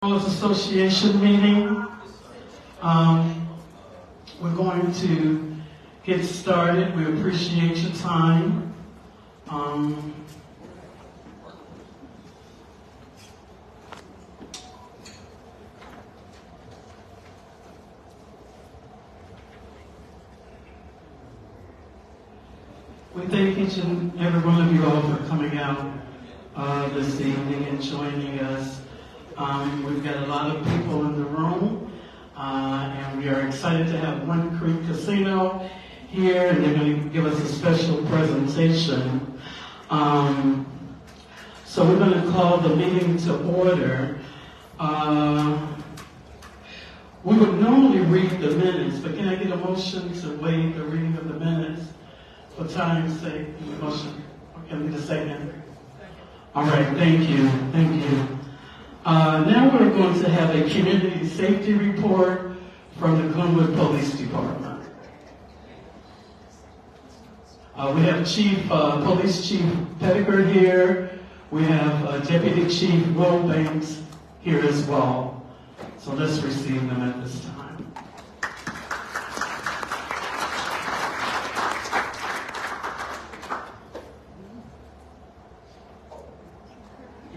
Association meeting. We're going to get started. We appreciate your time. We thank each and every one of you all for coming out this evening and joining us. We've got a lot of people in the room, and we are excited to have One Creek Casino here, and they're going to give us a special presentation. So we're going to call the meeting to order. We would normally read the minutes, but can I get a motion to waive the reading of the minutes for time's sake? Motion. Okay, need a second. All right, thank you. Thank you. Now we're going to have a community safety report from the Glenwood Police Department. We have Police Chief Pettiger here. We have Deputy Chief Wilbanks here as well. So let's receive them at this time.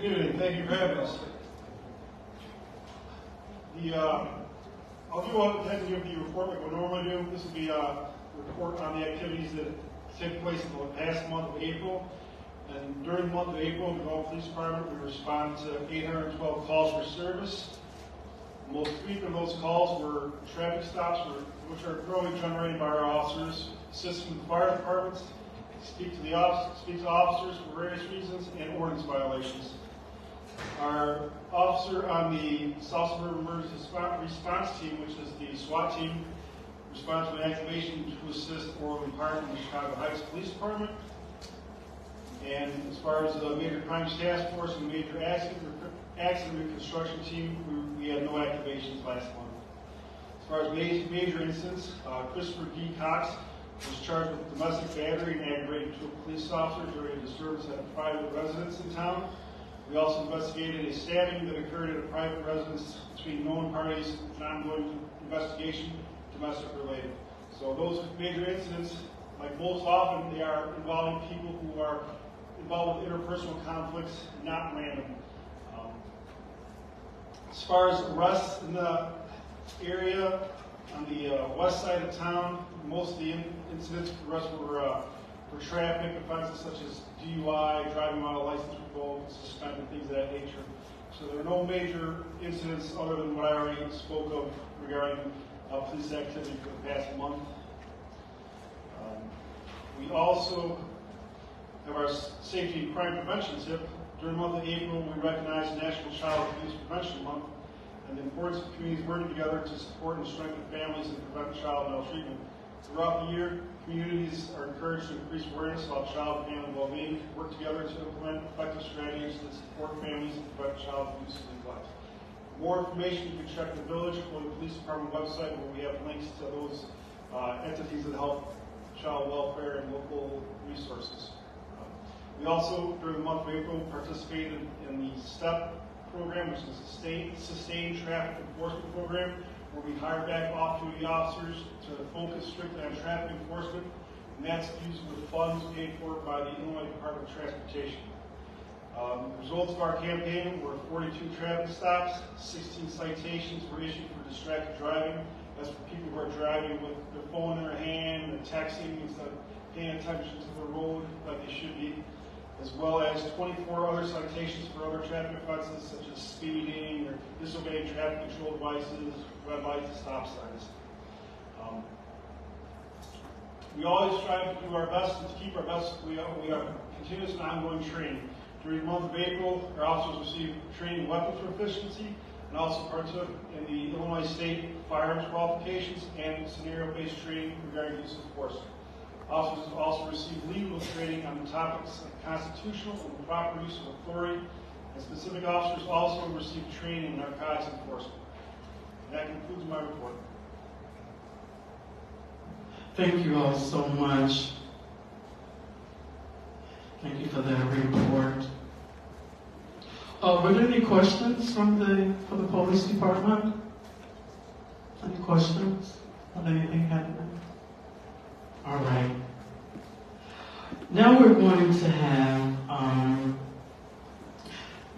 Good evening. Thank you for having us. I'll do the report like we normally do. This will be a report on the activities that took place in the past month of April. And during the month of April, the Glenwood Police Department, we responded to 812 calls for service. The most frequent of those calls were traffic stops, which are currently generated by our officers, assisting the fire departments, speak to officers for various reasons, and ordinance violations. Our officer on the South Suburban Emergency Response Team, which is the SWAT team, responds to an activation to assist Orland Park in the Chicago Heights Police Department. And as far as the Major Crimes Task Force and Major Accident Reconstruction Team, we had no activations last month. As far as major incidents, Christopher D. Cox was charged with domestic battery and aggravated to a police officer during a disturbance at a private residence in town. We also investigated a stabbing that occurred at a private residence between known parties, an ongoing investigation, domestic related. So those major incidents, like most often, they are involving people who are involved with interpersonal conflicts, not random. As far as arrests in the area, on the west side of town, most of the incidents for arrests were for traffic offenses such as DUI, driving while a license revoked, suspended, things of that nature. So there are no major incidents other than what I already spoke of regarding police activity for the past month. We also have our Safety and Crime Prevention tip. During the month of April, we recognize National Child Abuse Prevention Month and the importance of communities working together to support and strengthen families and prevent child maltreatment. Throughout the year, communities are encouraged to increase awareness about child and family well-being, work together to implement effective strategies that support families and prevent child abuse and neglect. For more information, you can check the Village or the Police Department website where we have links to those entities that help child welfare and local resources. We also, during the month of April, participated in the STEP program, which is a Sustained Traffic Enforcement Program, where we hire back off-duty officers to focus strictly on traffic enforcement, and that's used with funds paid for by the Illinois Department of Transportation. The results of our campaign were 42 traffic stops, 16 citations were issued for distracted driving. That's for people who are driving with their phone in their hand and texting instead of paying attention to the road like they should be, as well as 24 other citations for other traffic offenses such as speeding or disobeying traffic control devices, red lights, and stop signs. We always strive to do our best and to keep our best. We are continuous and ongoing training. During the month of April, our officers received training in weapons proficiency and also partook in the Illinois State firearms qualifications and scenario-based training regarding use of force. Officers also received legal training on the topics of constitutional and proper use of authority, and specific officers also received training in narcotics enforcement. And that concludes my report. Thank you all so much. Thank you for that report. Were there any questions for the police department? Any questions on anything happening? All right. Now we're going to have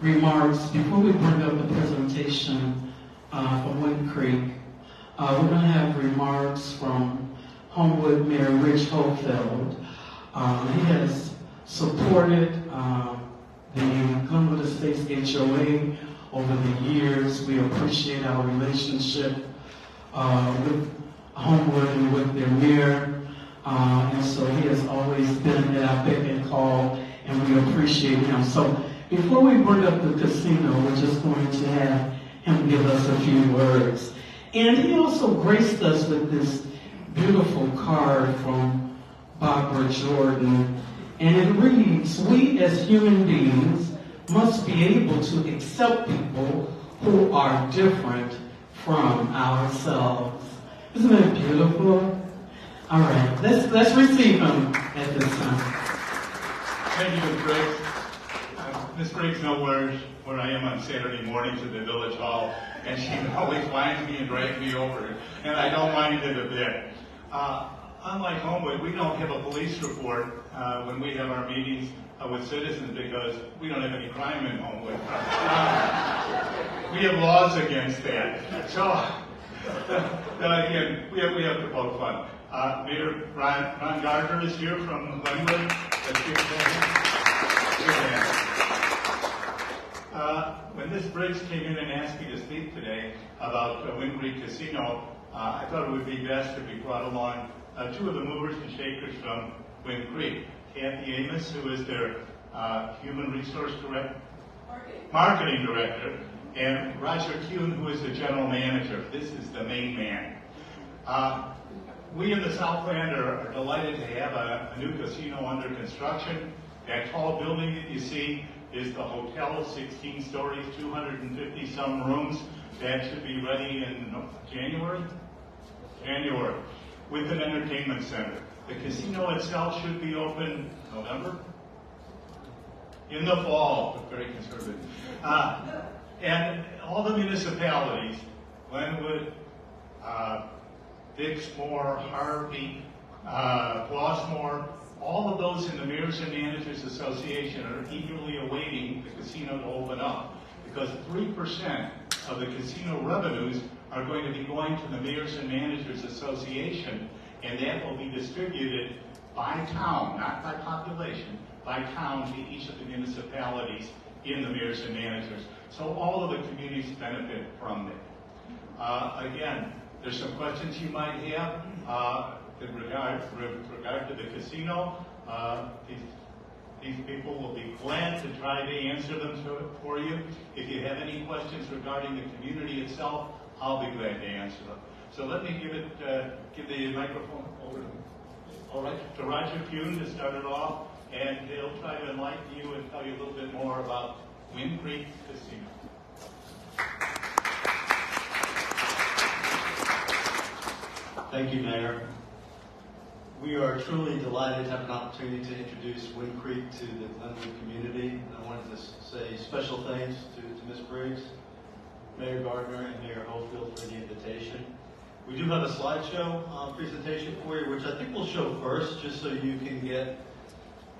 remarks before we bring up the presentation from Wind Creek. We're going to have remarks from Homewood Mayor Rich Hohlfeld. He has supported the Glenwood Estates HOA over the years. We appreciate our relationship with Homewood and with their mayor. And so he has always been at our beck and call, and we appreciate him. So before we bring up the casino, we're just going to have him give us a few words. And he also graced us with this beautiful card from Barbara Jordan. And it reads, "We as human beings must be able to accept people who are different from ourselves." Isn't that beautiful? All right, let's receive him at this time. Thank you, Ms. Briggs. Ms. Briggs knows where I am on Saturday mornings at the Village Hall, and she always finds me and drags me over, and I don't mind it a bit. Unlike Homewood, we don't have a police report when we have our meetings with citizens because we don't have any crime in Homewood. We have laws against that. So, again, we have to poke fun. Mayor Ron Gardner is here from Glenwood. Let's give it to him. When Ms. Briggs came in and asked me to speak today about Wind Creek Casino, I thought it would be best if we brought along two of the movers and shakers from Wind Creek. Kathy Amos, who is their Human Resource Director, Marketing Director, and Roger Kuhn, who is the General Manager. This is the main man. We in the Southland are delighted to have a new casino under construction. That tall building that you see is the hotel, 16 stories, 250 some rooms. That should be ready in January, with an entertainment center. The casino itself should be open November? In the fall, very conservative. And all the municipalities, Glenwood, Dixmoor, Harvey, Flossmoor, all of those in the Mayors and Managers Association are eagerly awaiting the casino to open up because 3% of the casino revenues are going to be going to the Mayors and Managers Association, and that will be distributed by town, not by population, by town to each of the municipalities in the Mayors and Managers. So all of the communities benefit from it. Again, there's some questions you might have in regard to the casino. These people will be glad to try to answer them for you. If you have any questions regarding the community itself, I'll be glad to answer them. So let me give the microphone over to Roger Kuhn to start it off, and he'll try to enlighten you and tell you a little bit more about Wind Creek Casino. Thank you, Mayor. We are truly delighted to have an opportunity to introduce Wind Creek to the Glenwood community. And I wanted to say special thanks to Ms. Briggs, Mayor Gardner, and Mayor Hohlfeld for the invitation. We do have a slideshow presentation for you, which I think we'll show first, just so you can get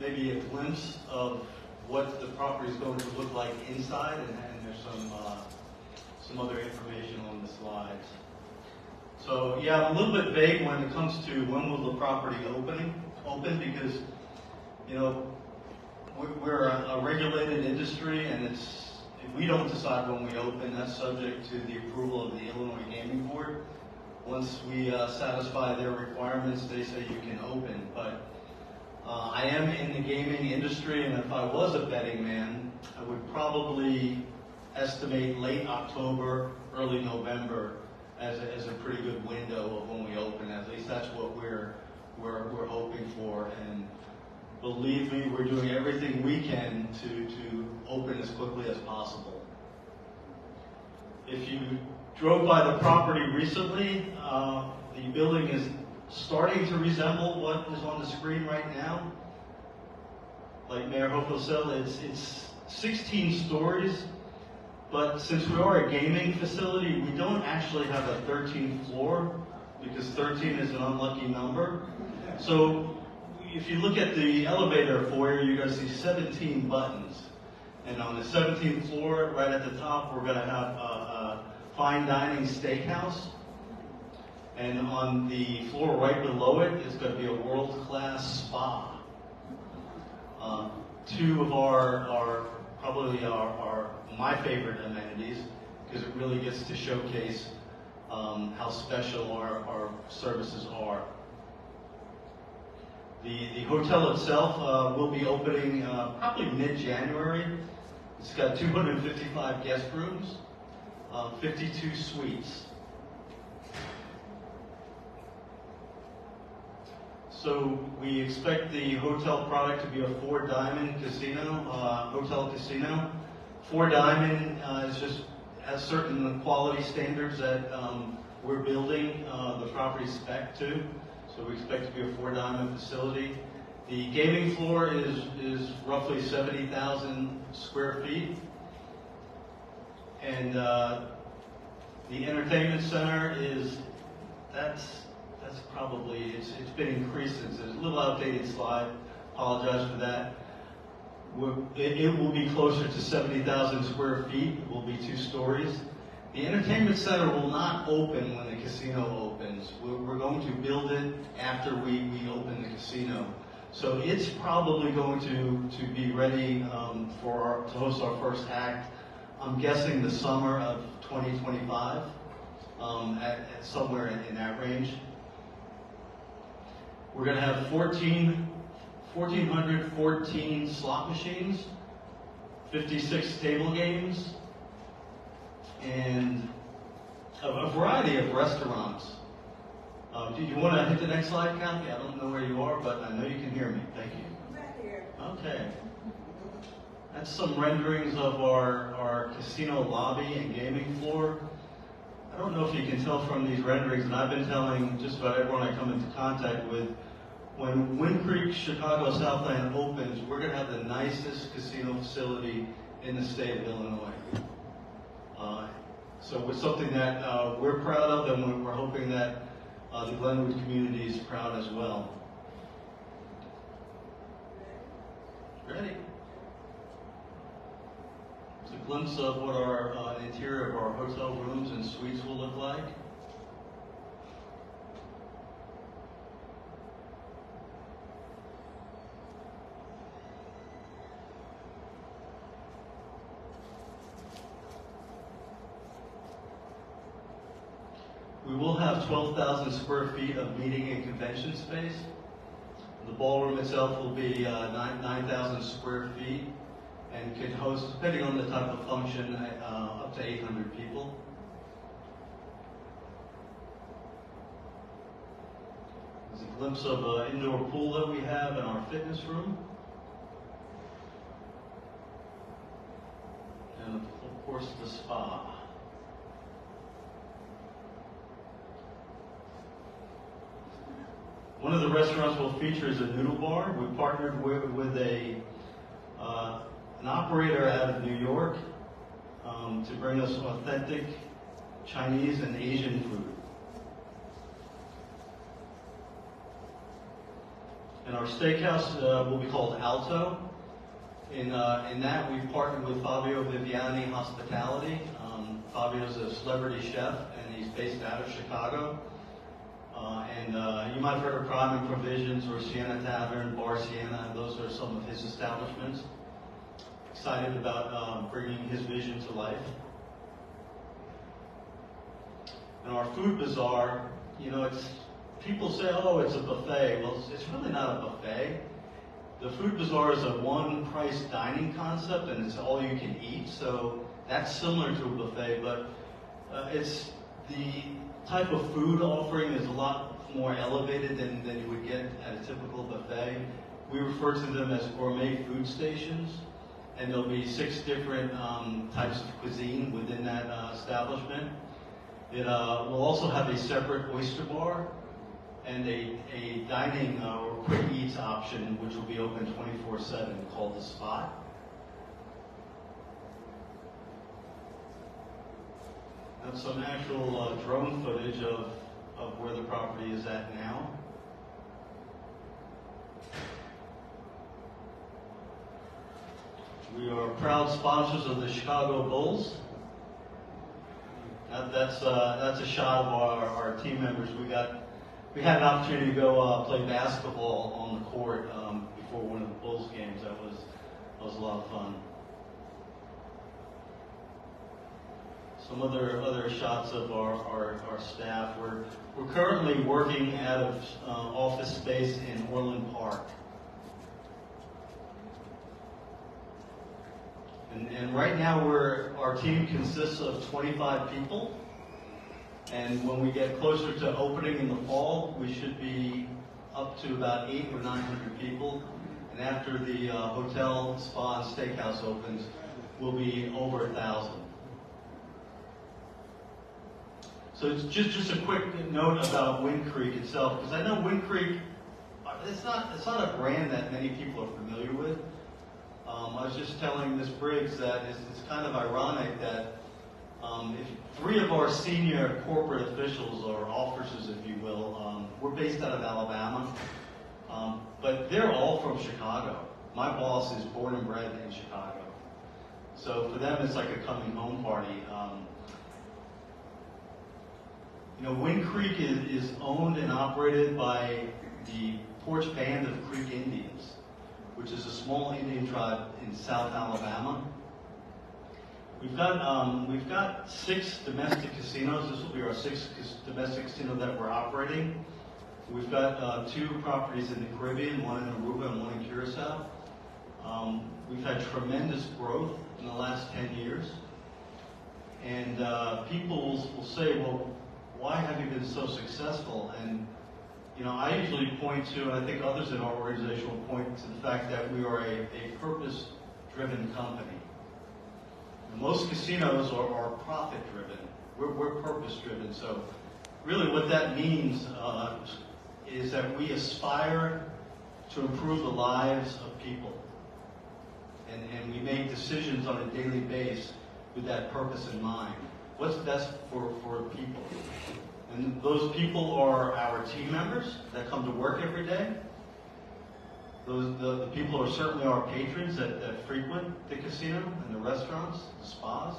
maybe a glimpse of what the property is going to look like inside, and there's some other information on the slides. So yeah, I'm a little bit vague when it comes to when will the property open, because you know we're a regulated industry, and we don't decide when we open. That's subject to the approval of the Illinois Gaming Board. Once we satisfy their requirements, they say you can open. But I am in the gaming industry, and if I was a betting man, I would probably estimate late October, early November as a pretty good window of when we open. At least that's what we're hoping for. And believe me, we're doing everything we can to open as quickly as possible. If you drove by the property recently, the building is starting to resemble what is on the screen right now. Like Mayor Hohlfeld said, it's 16 stories. But since we are a gaming facility, we don't actually have a 13th floor because 13 is an unlucky number. So if you look at the elevator foyer, you're going to see 17 buttons. And on the 17th floor, right at the top, we're going to have a fine dining steakhouse. And on the floor right below it is going to be a world-class spa. Two of our probably my favorite amenities, because it really gets to showcase how special our services are. The hotel itself will be opening probably mid-January. It's got 255 guest rooms, 52 suites. So we expect the hotel product to be a 4-diamond casino, hotel casino. 4-diamond has certain quality standards that we're building the property spec to. So we expect to be a 4-diamond facility. The gaming floor is roughly 70,000 square feet. And the entertainment center that's probably, it's been increased. It's a little outdated slide. Apologize for that. It will be closer to 70,000 square feet. It will be 2 stories. The entertainment center will not open when the casino opens. We're going to build it after we open the casino. So it's probably going to be ready to host our first act. I'm guessing the summer of 2025, at somewhere in that range. We're going to have 1,414 slot machines, 56 table games, and a variety of restaurants. Do you want to hit the next slide, Kathy? I don't know where you are, but I know you can hear me. Thank you. I'm back here. Okay. That's some renderings of our casino lobby and gaming floor. I don't know if you can tell from these renderings, and I've been telling just about everyone I come into contact with, when Wind Creek Chicago Southland opens, we're going to have the nicest casino facility in the state of Illinois. So it's something that we're proud of, and we're hoping that the Glenwood community is proud as well. Ready? It's a glimpse of what our interior of our hotel rooms and suites will look like. We will have 12,000 square feet of meeting and convention space. The ballroom itself will be 9,000 square feet and can host, depending on the type of function, up to 800 people. There's a glimpse of an indoor pool that we have in our fitness room. And of course the spa. One of the restaurants we'll feature is a noodle bar. We partnered with an operator out of New York to bring us authentic Chinese and Asian food. And our steakhouse will be called Alto. In that, we've partnered with Fabio Viviani Hospitality. Fabio's a celebrity chef, and he's based out of Chicago. You might have heard of Prime and Provisions or Sienna Tavern, Bar Sienna. Those are some of his establishments. Excited about bringing his vision to life. And our food bazaar, people say, oh, it's a buffet. Well, it's really not a buffet. The food bazaar is a one-price dining concept, and it's all you can eat. So that's similar to a buffet, but it's the type of food offering is a lot more elevated than you would get at a typical buffet. We refer to them as gourmet food stations, and there'll be 6 different types of cuisine within that establishment. It will also have a separate oyster bar and a dining or quick eats option, which will be open 24/7, called The Spot. That's some actual drone footage of where the property is at now. We are proud sponsors of the Chicago Bulls. That's a shot of our team members. We had an opportunity to go play basketball on the court before one of the Bulls games. That was a lot of fun. Some other shots of our staff. We're currently working out of office space in Orland Park. And right now our team consists of 25 people. And when we get closer to opening in the fall, we should be up to about 800 or 900 people. And after the hotel, spa, and steakhouse opens, we'll be over 1,000. So it's just a quick note about Wind Creek itself, because I know Wind Creek, it's not a brand that many people are familiar with. I was just telling Ms. Briggs that it's kind of ironic that if 3 of our senior corporate officials, or officers, if you will, we're based out of Alabama, but they're all from Chicago. My boss is born and bred in Chicago. So for them, it's like a coming home party. Wind Creek is owned and operated by the Porch Band of Creek Indians, which is a small Indian tribe in South Alabama. We've got 6 domestic casinos. This will be our 6th domestic casino that we're operating. We've got 2 properties in the Caribbean, one in Aruba and one in Curacao. We've had tremendous growth in the last 10 years. And people will say, well, why have you been so successful? And I usually point to, and I think others in our organization will point to the fact that we are a purpose-driven company. Most casinos are profit-driven. We're purpose-driven. So really what that means is that we aspire to improve the lives of people. And we make decisions on a daily basis with that purpose in mind. What's best for people? And those people are our team members that come to work every day. The people are certainly our patrons that frequent the casino and the restaurants, the spas.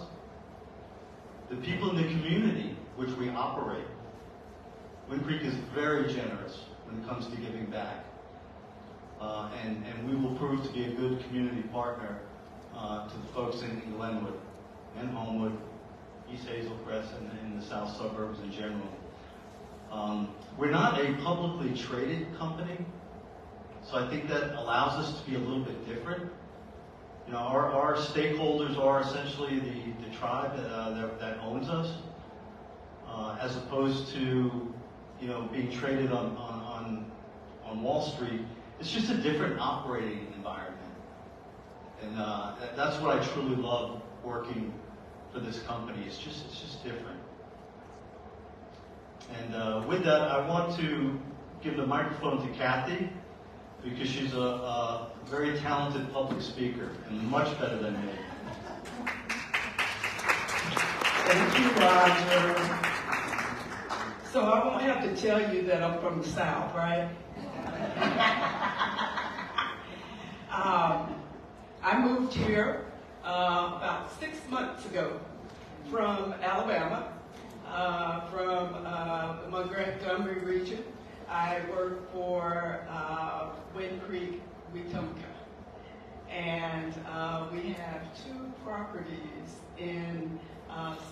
The people in the community which we operate. Wind Creek is very generous when it comes to giving back. And we will prove to be a good community partner to the folks in Glenwood and Homewood, East Hazel Crest, and in the south suburbs in general. We're not a publicly traded company, so I think that allows us to be a little bit different. Our stakeholders are essentially the tribe that owns us, as opposed to being traded on Wall Street. It's just a different operating environment, and that's what I truly love working for this company. It's just different. And with that, I want to give the microphone to Kathy, because she's a very talented public speaker and much better than me. Thank you, Roger. So I won't have to tell you that I'm from the South, right? I moved here about 6 months ago from Alabama, from the Montgomery region. I work for Wind Creek, Wetumpka. And we have 2 properties in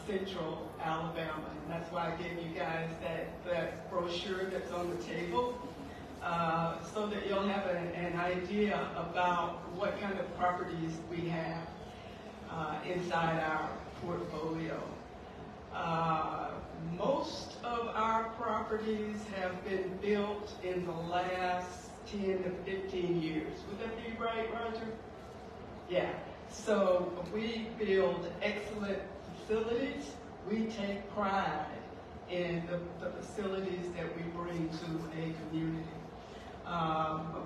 central Alabama. And that's why I gave you guys that brochure that's on the table, so that you'll have an idea about what kind of properties we have inside our portfolio. Most of our properties have been built in the last 10 to 15 years. Would that be right, Roger? Yeah. So we build excellent facilities. We take pride in the facilities that we bring to a community.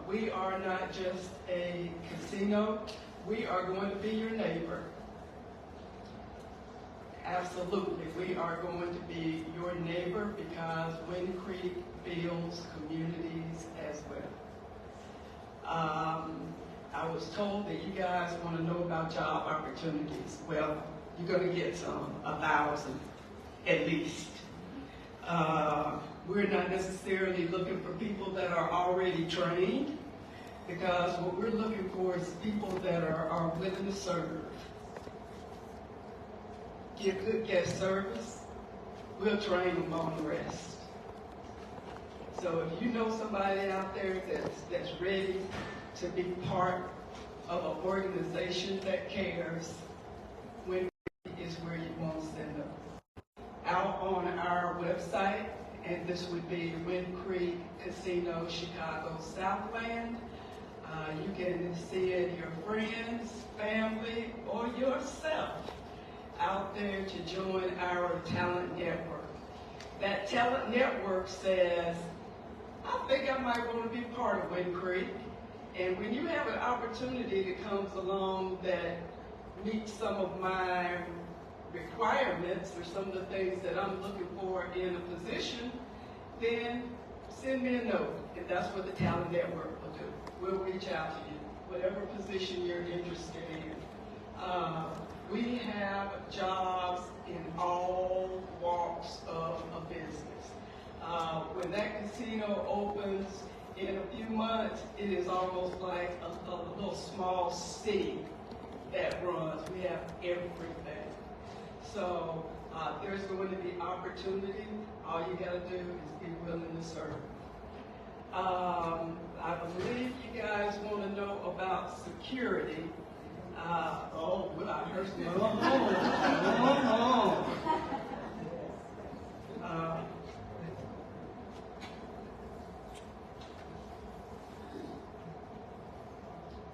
We are not just a casino. We are going to be your neighbor. Absolutely. We are going to be your neighbor because Wind Creek builds communities as well. I was told that you guys want to know about job opportunities. Well, you're going to get some, 1,000 at least. We're not necessarily looking for people that are already trained, because what we're looking for is people that are willing to serve, give good guest service. We'll train them on the rest. So if you know somebody out there that's ready to be part of an organization that cares, Wind Creek is where you want to send them. Out on our website, and this would be Wind Creek Casino Chicago Southland. You can send your friends, family, or yourself out there to join our talent network. That talent network says, I think I might want to be part of Wind Creek. And when you have an opportunity that comes along that meets some of my requirements or some of the things that I'm looking for in a position, then send me a note. And that's what the talent network will do. We'll reach out to you, whatever position you're interested in. We have jobs in all walks of a business. When that casino opens in a few months, it is almost like a little small city that runs. We have everything. So there's going to be opportunity. All you got to do is be willing to serve. I believe you guys want to know about security. Well, I heard some.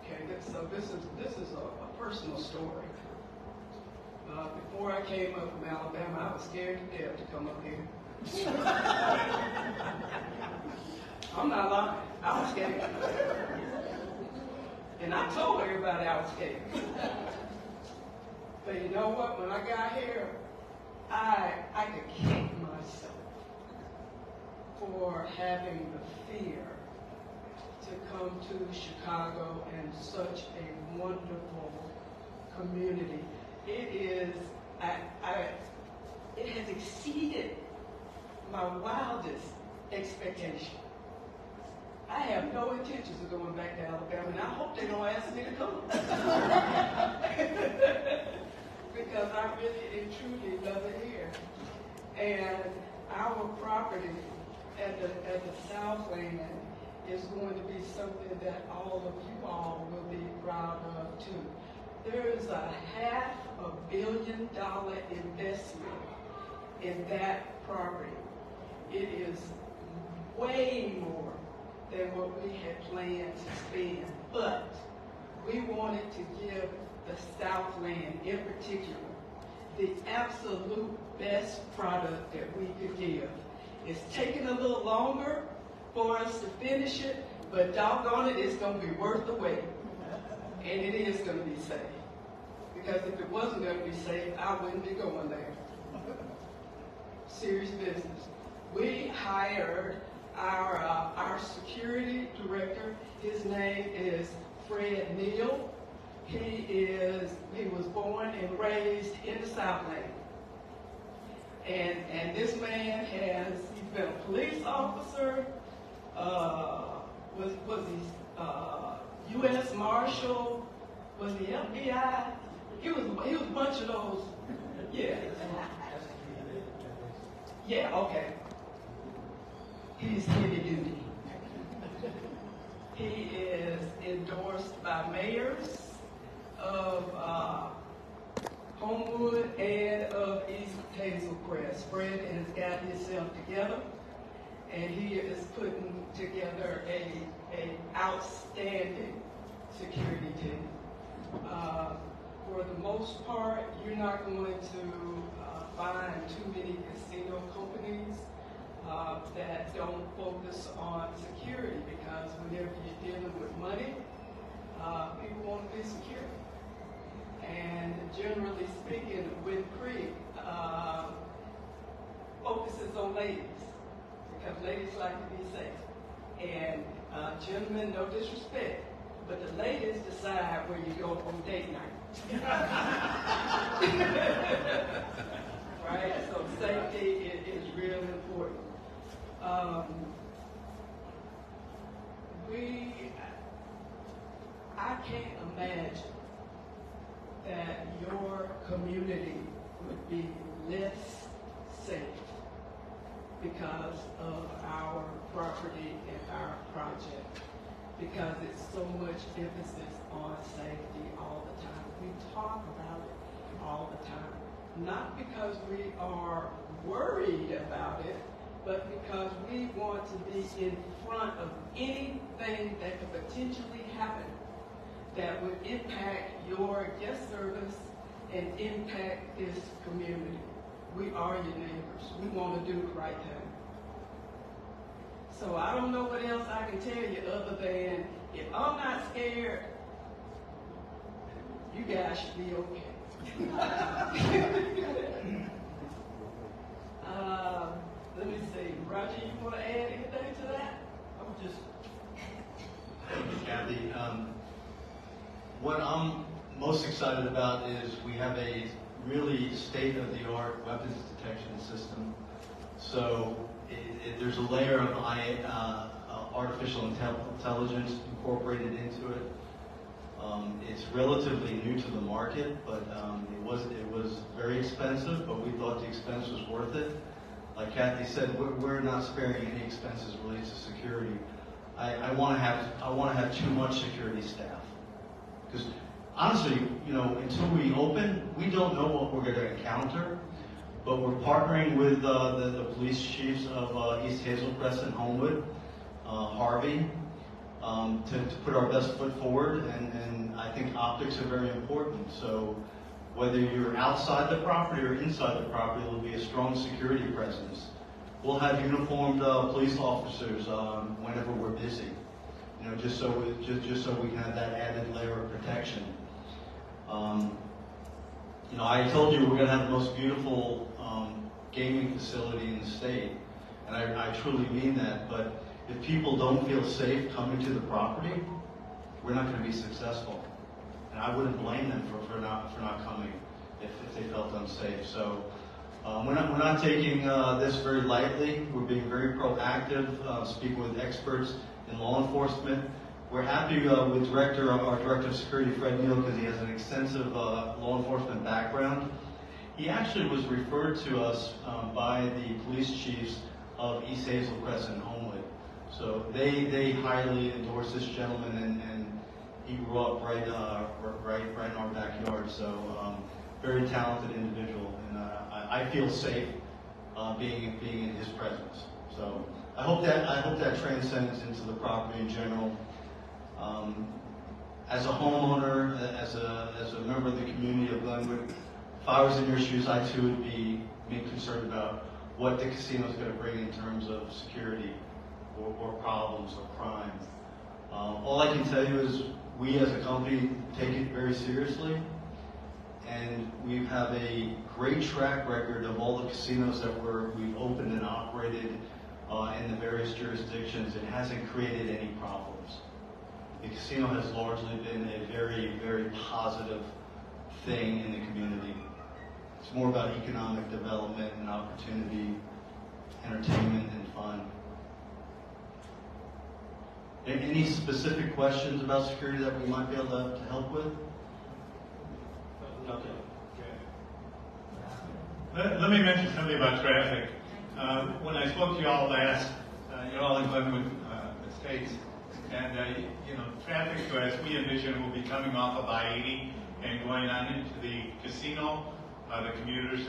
Okay, so this is a personal story. Before I came up from Alabama, I was scared to death to come up here. I'm not lying. I was scared. And I told everybody I was scared. But you know what? When I got here, I could kick myself for having the fear to come to Chicago and such a wonderful community. It has exceeded my wildest expectation. I have no intentions of going back to Alabama, and I hope they don't ask me to come. Because I really and truly love it here. And our property at the Southland is going to be something that all of you all will be proud of too. There is a $500 million investment in that property. It is way more than what we had planned to spend, but we wanted to give the Southland in particular the absolute best product that we could give. It's taken a little longer for us to finish it, but doggone it, it's going to be worth the wait. And it is going to be safe. Because if it wasn't going to be safe, I wouldn't be going there. Serious business. We hired our security director. His name is Fred Neal. He was born and raised in the Southland. And this man he's been a police officer, was he U.S. Marshal, was he FBI? He was a bunch of those, yeah. Yeah, okay. He's heavy duty. He is endorsed by mayors of Homewood and of East Hazel Crest. Fred has got himself together, and he is putting together a outstanding security team. For the most part, you're not going to find too many casino companies that don't focus on security, because whenever you're dealing with money, people want to be secure. And generally speaking, Wind Creek, focuses on ladies, because ladies like to be safe. And gentlemen, no disrespect, but the ladies decide where you go on date night. Right? So safety is real important. I can't imagine that your community would be less safe because of our property and our project, because it's so much emphasis on safety all the time. We talk about it all the time, not because we are worried about it, but because we want to be in front of anything that could potentially happen that would impact your guest service and impact this community. We are your neighbors. We want to do the right thing. So I don't know what else I can tell you other than if I'm not scared, you guys should be okay. Let me see. Roger, you want to add anything to that? Thank you, Kathy. What I'm most excited about is we have a really state-of-the-art weapons detection system. So there's a layer of artificial intelligence incorporated into it. It's relatively new to the market, but it was very expensive, but we thought the expense was worth it. Like Kathy said, we're not sparing any expenses related to security. I want to have too much security staff. Because honestly, until we open, we don't know what we're going to encounter. But we're partnering with the police chiefs of East Hazel Crest and Homewood, Harvey, to put our best foot forward. And I think optics are very important. So whether you're outside the property or inside the property, there will be a strong security presence. We'll have uniformed police officers whenever we're busy. Just so we can have that added layer of protection. I told you we're going to have the most beautiful gaming facility in the state, and I truly mean that. But if people don't feel safe coming to the property, we're not going to be successful. And I wouldn't blame them for not coming if they felt unsafe. So we're not taking this very lightly. We're being very proactive, speaking with experts in law enforcement. We're happy with our Director of Security, Fred Neal, because he has an extensive law enforcement background. He actually was referred to us by the police chiefs of East Hazel Crest and Homewood. So they highly endorse this gentleman, and he grew up right in our backyard. So very talented individual, and I feel safe being in his presence. So I hope that transcends into the property in general. As a homeowner, as a member of the community of Glenwood, if I was in your shoes, I too would be concerned about what the casino is going to bring in terms of security or problems or crime. All I can tell you is we as a company take it very seriously, and we have a great track record of all the casinos that we've opened and operated in the various jurisdictions. It hasn't created any problems. The casino has largely been a very, very positive thing in the community. It's more about economic development and opportunity, entertainment, and fun. Any specific questions about security that we might be able to help with? Okay. Let me mention something about traffic. When I spoke to you all last, you're all in Glenwood Estates, and traffic, as we envision, will be coming off of I-80 and going on into the casino. The commuters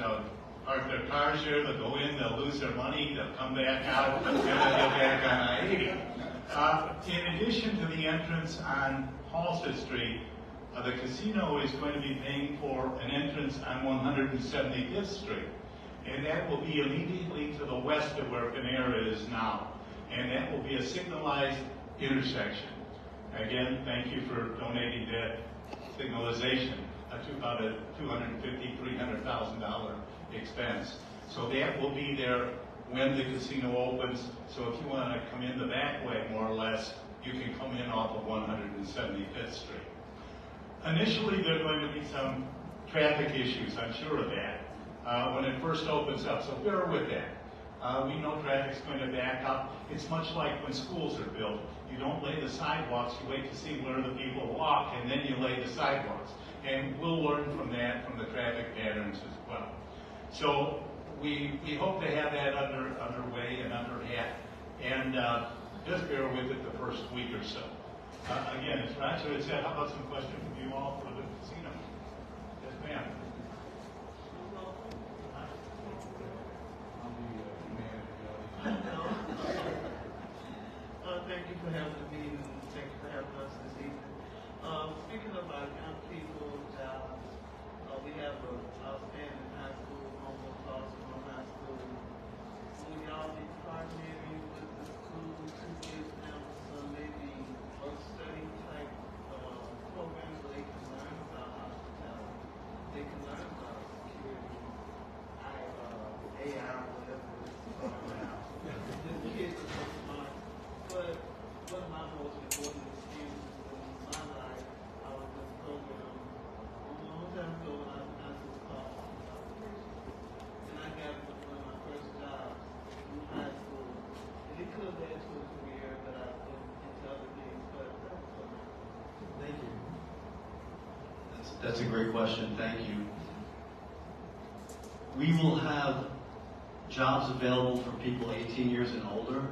park their cars here, they'll go in, they'll lose their money, they'll come back out, and then they'll get back on I-80. In addition to the entrance on Halsted Street, the casino is going to be paying for an entrance on 175th Street. And that will be immediately to the west of where Panera is now. And that will be a signalized intersection. Again, thank you for donating that signalization. That's about a $250,000, $300,000 expense. So that will be there when the casino opens. So if you want to come in the back way, more or less, you can come in off of 175th Street. Initially, there are going to be some traffic issues, I'm sure of that, when it first opens up, so bear with that. We know traffic's going to back up. It's much like when schools are built. You don't lay the sidewalks, you wait to see where the people walk, and then you lay the sidewalks. And we'll learn from that, from the traffic patterns as well. So we hope to have that underway and under hat. And just bear with it the first week or so. Again, as Roger had said, how about some questions from you all for the casino? Yes, ma'am. Thank you for having the meeting, and thank you for having us this evening. Speaking of our young people, jobs, we have an outstanding high school, almost Baltimore High School. Will y'all be partnering with the school to give them some maybe work study type programs where they can learn about hospitality? They can learn about security, AI, whatever it's called now. The kids are so smart. But one of my most important experiences in my life, I was in a program a long time ago when I was in high school called operation. And I got it with one of my first jobs in high school. And it could have led to a career, but I went into other things. But that was fun. Thank you. That's a great question. Thank you. We will have jobs available for people 18 years and older.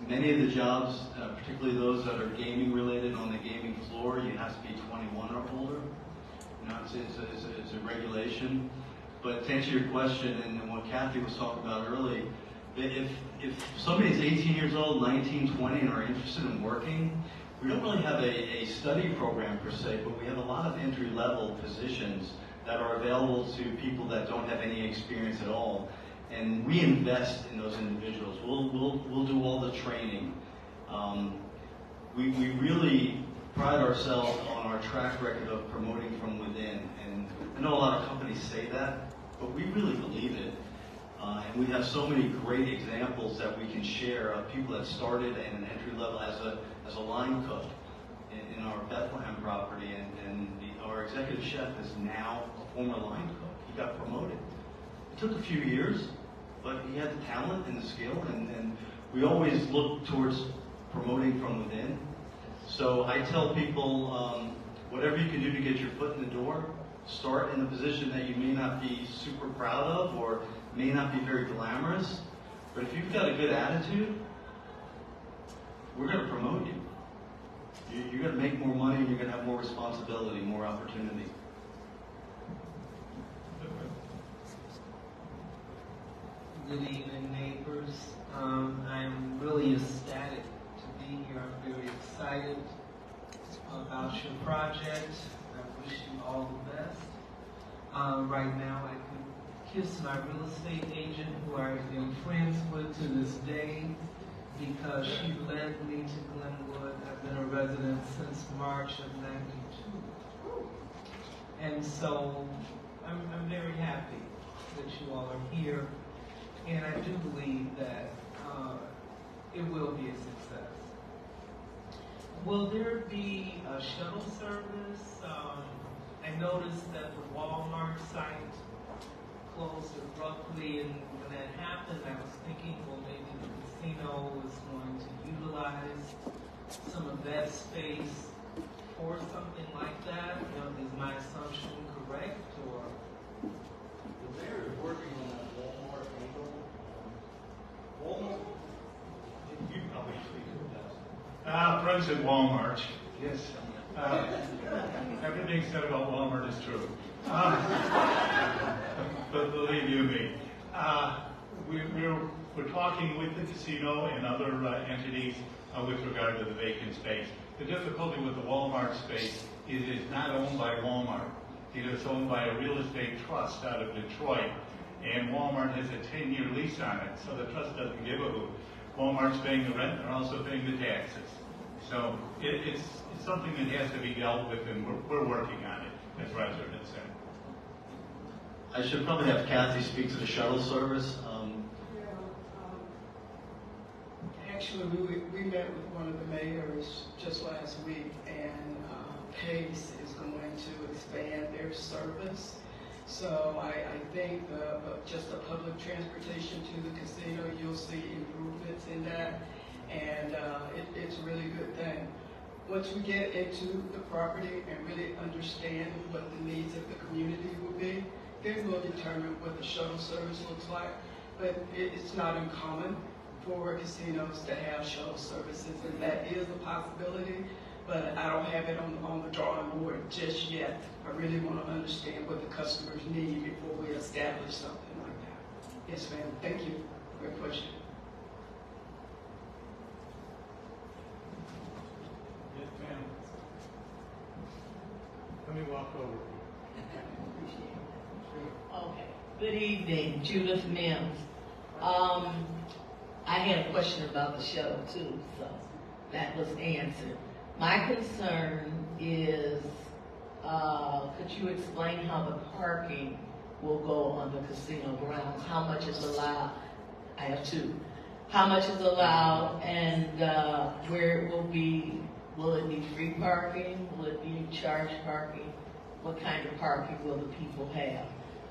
Many of the jobs, particularly those that are gaming related on the gaming floor, you have to be 21 or older. You know, it's a regulation. But to answer your question and what Kathy was talking about early, if somebody's 18 years old, 19, 20, and are interested in working, we don't really have a study program per se, but we have a lot of entry-level positions that are available to people that don't have any experience at all. And we invest in those individuals. We'll do all the training. We really pride ourselves on our track record of promoting from within. And I know a lot of companies say that, but we really believe it. And we have so many great examples that we can share of people that started at an entry level as a line cook in our Bethlehem property, and our executive chef is now a former line cook. He got promoted. It took a few years, but he had the talent and the skill, and we always look towards promoting from within. So I tell people, whatever you can do to get your foot in the door, start in a position that you may not be super proud of or may not be very glamorous, but if you've got a good attitude, we're going to promote you. You're going to make more money, and you're going to have more responsibility, more opportunity. Good evening, neighbors. I'm really ecstatic to be here. I'm very excited about your project. I wish you all the best. Right now, I can kiss my real estate agent, who I've been friends with to this day, because she led me to Glenwood. I've been a resident since March of '92. And so I'm very happy that you all are here. And I do believe that it will be a success. Will there be a shuttle service? I noticed that the Walmart site closed abruptly, and when that happened, I was thinking, well, maybe the casino was going to utilize some of that space for something like that. Is my assumption correct, or? The mayor is working on that Walmart angle. Walmart, you probably speak to that. Friends at Walmart, yes. Everything said about Walmart is true. But believe you me, we're talking with the casino and other entities with regard to the vacant space. The difficulty with the Walmart space is it's not owned by Walmart. It is owned by a real estate trust out of Detroit, and Walmart has a 10-year lease on it, so the trust doesn't give a hoot. Walmart's paying the rent, they're also paying the taxes. So it's something that has to be dealt with, and we're working on it, as Roger had said. I should probably have Kathy speak to the shuttle service. Actually, we met with one of the mayors just last week, and Pace is going to expand their service. So I think just the public transportation to the casino, you'll see improvements in that, and it's a really good thing. Once we get into the property and really understand what the needs of the community will be, then we'll determine what the shuttle service looks like. But it's not uncommon for casinos to have shuttle services, and that is a possibility, but I don't have it on the drawing board just yet. I really want to understand what the customers need before we establish something like that. Yes, ma'am. Thank you for your question. Yes, ma'am. Let me walk over. Okay. Good evening, Judith Mims. I had a question about the shuttle too, so that was answered. My concern is, could you explain how the parking will go on the casino grounds? How much is allowed? I have two. How much is allowed, and where it will be? Will it be free parking? Will it be charged parking? What kind of parking will the people have?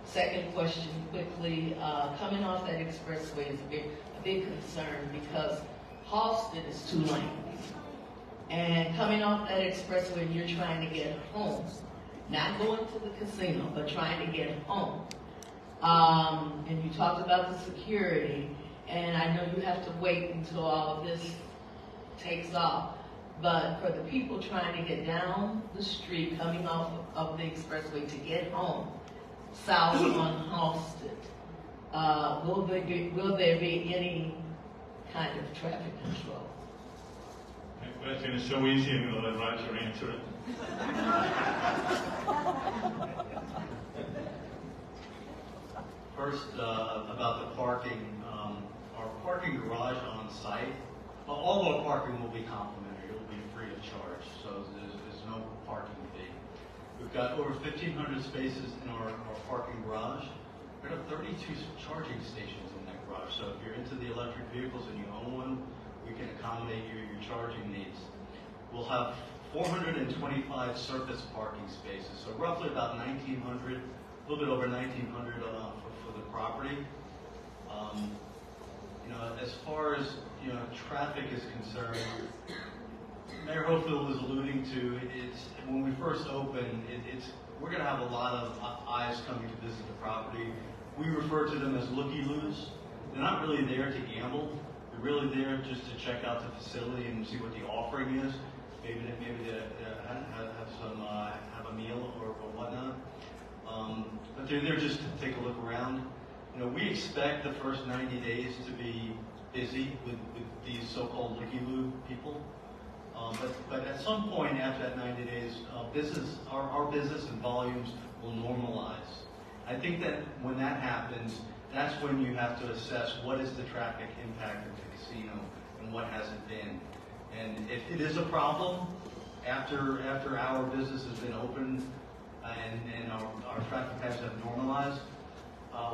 Second question, quickly, coming off that expressway is a big concern because Halsted is 2 lanes. And coming off that expressway, you're trying to get home. Not going to the casino, but trying to get home. And you talked about the security, and I know you have to wait until all of this takes off. But for the people trying to get down the street, coming off of the expressway to get home, south on Halsted, will there be any kind of traffic control? That question is so easy, I'm going to let Roger answer it. First, about the parking. Our parking garage on site, all of our parking will be complimentary. It will be free of charge, so there's no parking fee. We've got over 1,500 spaces in our parking garage. We have 32 charging stations in that garage, so if you're into the electric vehicles and you own one, we can accommodate your charging needs. We'll have 425 surface parking spaces, so roughly about 1,900, a little bit over 1,900 for the property. As far as traffic is concerned, Mayor Hofield was alluding to when we first open, we're going to have a lot of eyes coming to visit the property. We refer to them as looky-loos. They're not really there to gamble. They're really there just to check out the facility and see what the offering is. Maybe they have a meal or whatnot. But they're there just to take a look around. We expect the first 90 days to be busy with these so-called looky-loo people. But at some point after that 90 days, our business and volumes will normalize. I think that when that happens, that's when you have to assess what is the traffic impact of the casino and what hasn't been. And if it is a problem, after our business has been open and our traffic patterns have normalized,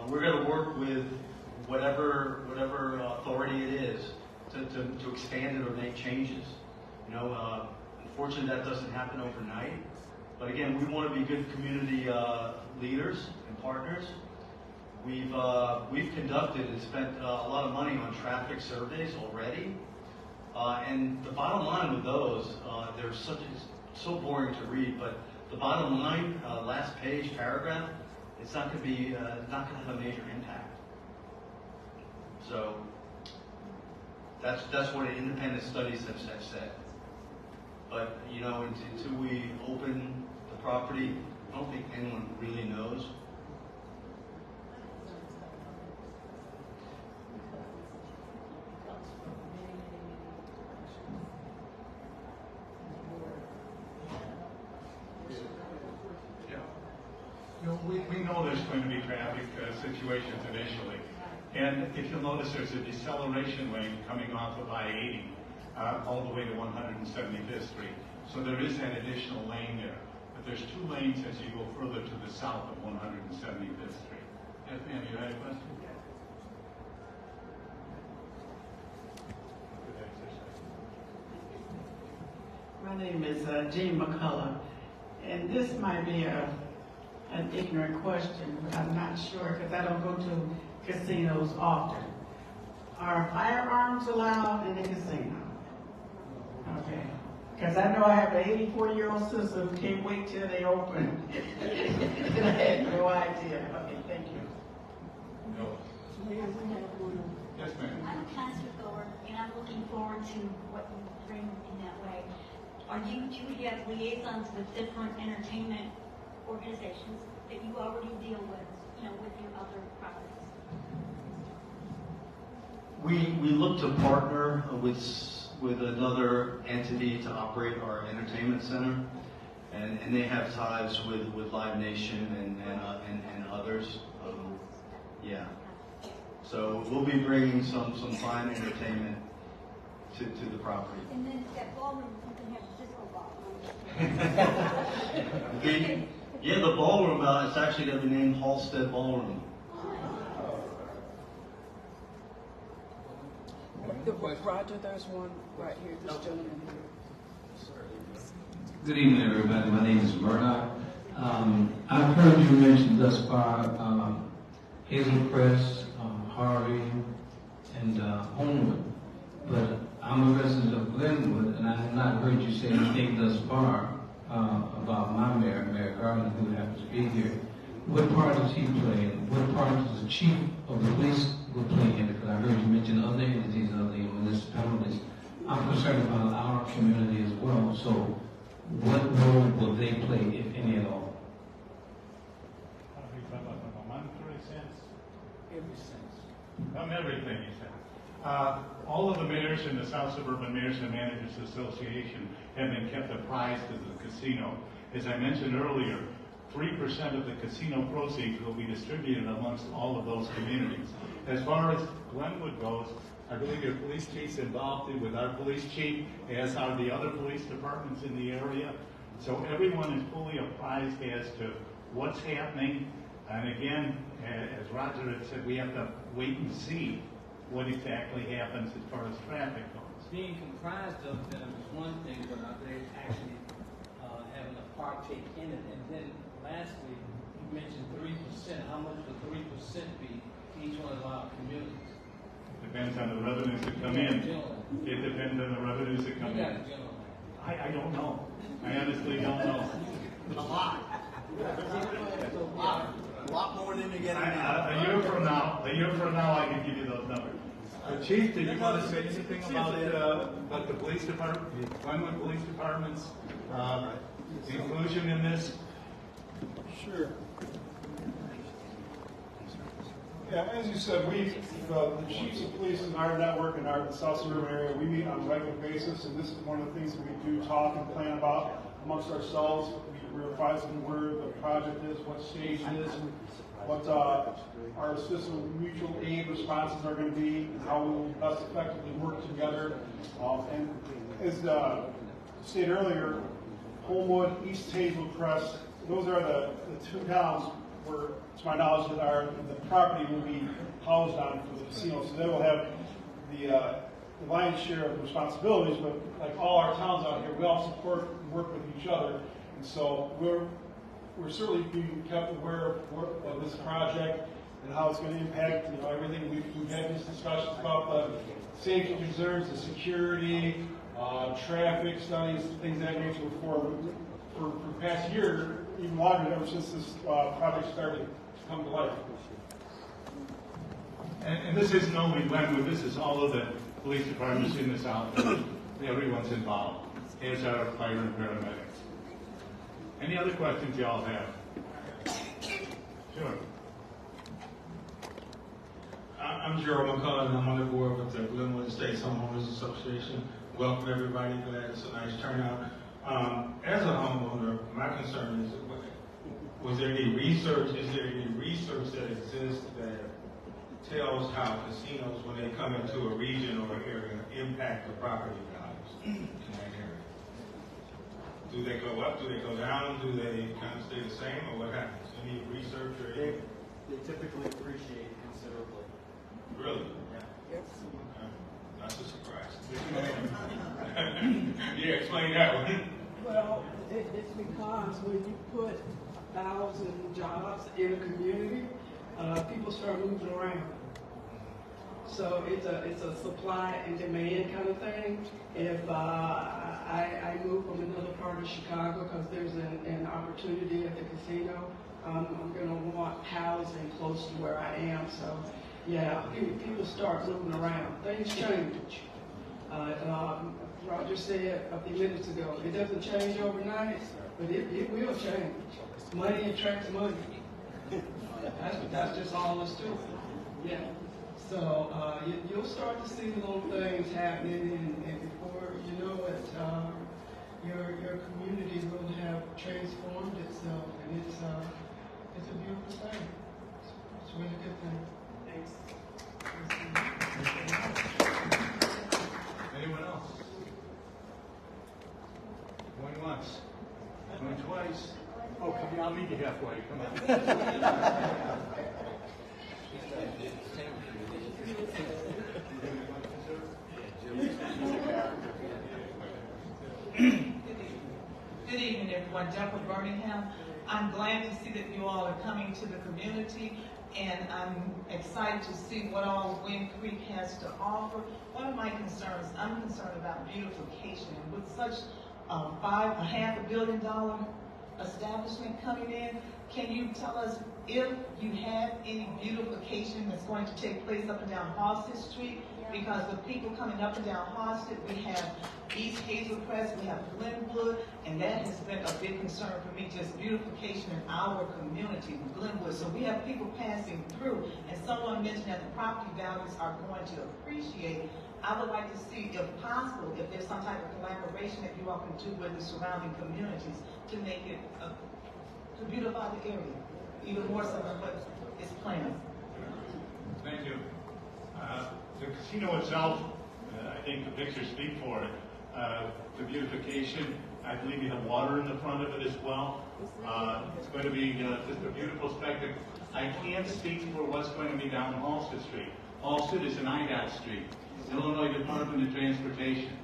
we're going to work with whatever authority it is to expand it or make changes. Unfortunately, that doesn't happen overnight. But again, we want to be good community leaders and partners. We've conducted and spent a lot of money on traffic surveys already. And the bottom line with those, it's so boring to read, but the bottom line, last page, paragraph, it's not going to have a major impact. So that's what independent studies have said. But until we open the property, I don't think anyone really knows. We know there's going to be traffic situations initially. And if you'll notice, there's a deceleration lane coming off of I-80 all the way to 175th Street. So there is an additional lane there. But there's 2 lanes as you go further to the south of 175th Street. Yes, ma'am, you had a question? My name is Jean McCullough, and this might be an ignorant question, but I'm not sure because I don't go to casinos often. Are firearms allowed in the casino? Okay. Because I know I have an 84-year-old sister who can't wait till they open. And I had no idea. Okay, thank you. No. Yes, ma'am. I'm a concert goer, and I'm looking forward to what you bring in that way. Do you have liaisons with different entertainment organizations that you already deal with, with your other properties? We look to partner with another entity to operate our entertainment center, and they have ties with Live Nation and others. Yeah. So we'll be bringing some fine entertainment to the property. And then that ballroom, you can have a disco ball. Yeah, the ballroom, it's actually going to be named Halstead Ballroom. Roger, there's one right here, this gentleman here. Good evening, everybody. My name is Murdoch. I've heard you mention thus far Hazel Crest, Harvey, and Homewood, but I'm a resident of Glenwood, and I have not heard you say anything thus far about my mayor, Mayor Garland, who happens to be here. What part does he play, and what part does the chief of the police will play in it? Because I heard you mention other entities, other municipalities. I'm concerned about our community as well, so what role will they play, if any at all? Are you talking about from a monetary sense? Every sense. From everything, he said. All of the mayors in the South Suburban Mayors and Managers Association have been kept apprised of the casino. As I mentioned earlier, 3% of the casino proceeds will be distributed amongst all of those communities. As far as Glenwood goes, I believe your police chief's involved with our police chief, as are the other police departments in the area. So everyone is fully apprised as to what's happening. And again, as Roger had said, we have to wait and see what exactly happens as far as traffic goes. Being comprised of them is one thing, but are they actually having a partake in it? And then lastly, you mentioned 3%. How much would 3% be each one of our communities? Depends on the revenues that come in. It depends on the revenues that come in. I don't know. I honestly don't know. A lot. A lot more than you get now. A year from now, I can give you those numbers. Chief, did you want to say anything about the police department, the Glenwood Police Department's inclusion in this? Sure. Yeah, as you said, the chiefs of police in our network in our South Suburban area, we meet on a regular basis, and this is one of the things that we do talk and plan about amongst ourselves. We're advising where the project is, what stage it is, what our system of mutual aid responses are going to be, and how we will best effectively work together. And as stated earlier, Homewood, East Hazel Crest, those are the two towns where, to my knowledge, that the property will be housed on for the casino. So they will have the lion's share of the responsibilities, but like all our towns out here, we all support and work with each other. And so we're certainly being kept aware of this project and how it's going to impact everything. We've had these discussions about the safety concerns, the security, traffic studies, things of that nature for the past year, even longer, ever since this project started to come to life. And this isn't only Glenwood, this is all of the police departments in the South. Everyone's involved, as are fire and paramedics. Any other questions y'all have? Sure. I'm Gerald McCullough, and I'm on the board with the Glenwood States Homeowners Association. Welcome everybody, glad it's a nice turnout. As a homeowner, my concern is, is there any research that exists that tells how casinos, when they come into a region or area, impact the property values in that area? Do they go up? Do they go down? Do they kind of stay the same, or what happens? Any research or anything? they typically appreciate considerably. Really? Yeah. That's a surprise. Yeah, explain that one. Well, it's because when you put 1,000 jobs in a community, people start moving around. So it's a supply and demand kind of thing. If I move from another part of Chicago because there's an opportunity at the casino, I'm going to want housing close to where I am. So yeah, people start moving around. Things change. Roger said a few minutes ago, it doesn't change overnight, but it will change. Money attracts money. That's just all there's to it. Yeah. So you'll start to see little things happening, and before you know it, your community will have transformed itself, and it's a beautiful thing. It's a really good thing. Anyone else? Going once, going twice. Oh, come here, I'll meet you halfway. Come on. Good evening, everyone. Deborah Birmingham. I'm glad to see that you all are coming to the community, and I'm excited to see what all Wind Creek has to offer. One of my concerns, I'm concerned about beautification. And with such $5.5 billion establishment coming in, can you tell us if you have any beautification that's going to take place up and down Halsted Street? Because with people coming up and down Halsted, we have East Hazel Crest, we have Glenwood, and that has been a big concern for me, just beautification in our community, Glenwood. So we have people passing through, and someone mentioned that the property values are going to appreciate. I would like to see, if possible, if there's some type of collaboration that you all can do with the surrounding communities to make it, to beautify the area, even more so than what is planned. Thank you. The casino itself, I think the pictures speak for it. The beautification, I believe you have water in the front of it as well. It's going to be just a beautiful spectacle. I can't speak for what's going to be down Halsted Street. Halsted is an IDOT street, Illinois Department of Transportation.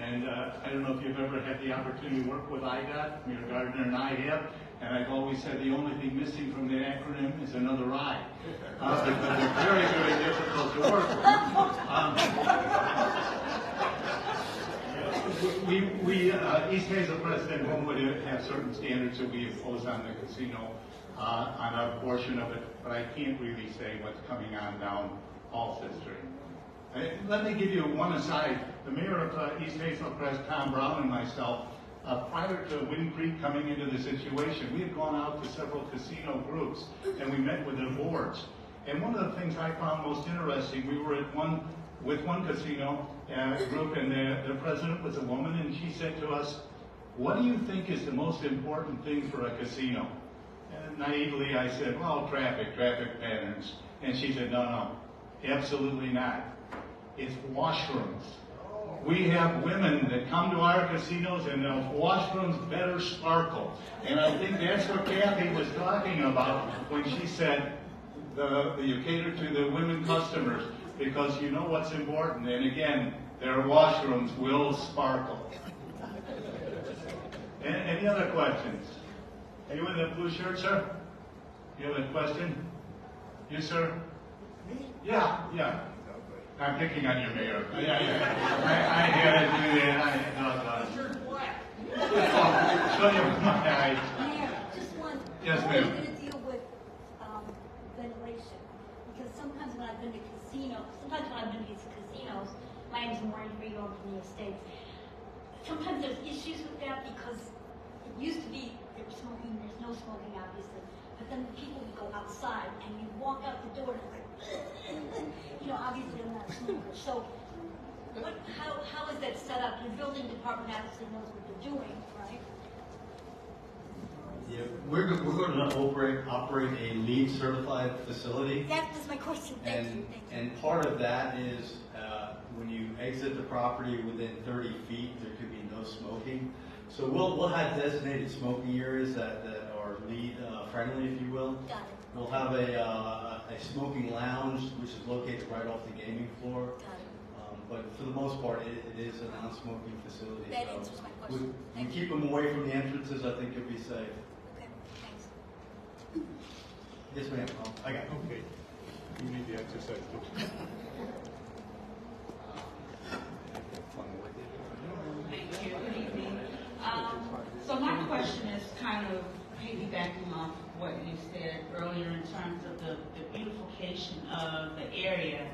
And I don't know if you've ever had the opportunity to work with IDOT. Mayor Gardner and I have. And I've always said the only thing missing from the acronym is another I. Because they're very, very difficult to work with. East Hazel President Glenwood have certain standards that we impose on the casino on a portion of it, but I can't really say what's coming on down Halsted Street. Let me give you one aside. The mayor of East Hazel Crest, Tom Brown, and myself, prior to Wind Creek coming into the situation, we had gone out to several casino groups and we met with their boards. And one of the things I found most interesting, we were at with one casino group, and the president was a woman, and she said to us, "What do you think is the most important thing for a casino?" And naively I said, "Well, traffic patterns." And she said, "No, absolutely not. It's washrooms. We have women that come to our casinos and those washrooms better sparkle." And I think that's what Kathy was talking about when she said you cater to the women customers, because you know what's important. And again, their washrooms will sparkle. Any other questions? Anyone in the blue shirt, sir? You have a question? You, sir? Me? Yeah. I'm picking on your mayor. Yeah. I had to do that. You're black. Show you my eyes. Mayor, just one. Yes, How are ma'am. you going to deal with ventilation? Because sometimes when I've been to casinos, my name's Maureen Freeholm from the Estates. Sometimes there's issues with that because it used to be they were smoking, there's no smoking obviously, but then people would go outside and you walk out the door and it's like, obviously I'm not a smoker. So how is that set up? Your building department obviously knows what they're doing, right? Yeah, we're going to operate a LEED certified facility. That was my question. Thank you. And part of that is when you exit the property within 30 feet, there could be no smoking. So we'll have designated smoking areas that are LEED friendly, if you will. Got it. We'll have a smoking lounge, which is located right off the gaming floor. But for the most part, it is a non-smoking facility. That So answers my question. we keep them away from the entrances. I think you'll be safe. Okay, thanks. Yes, ma'am. I got it. Okay. You need the exercise. Thank you. Good evening. So my question is kind of piggybacking off what you said earlier in terms of the beautification of the area.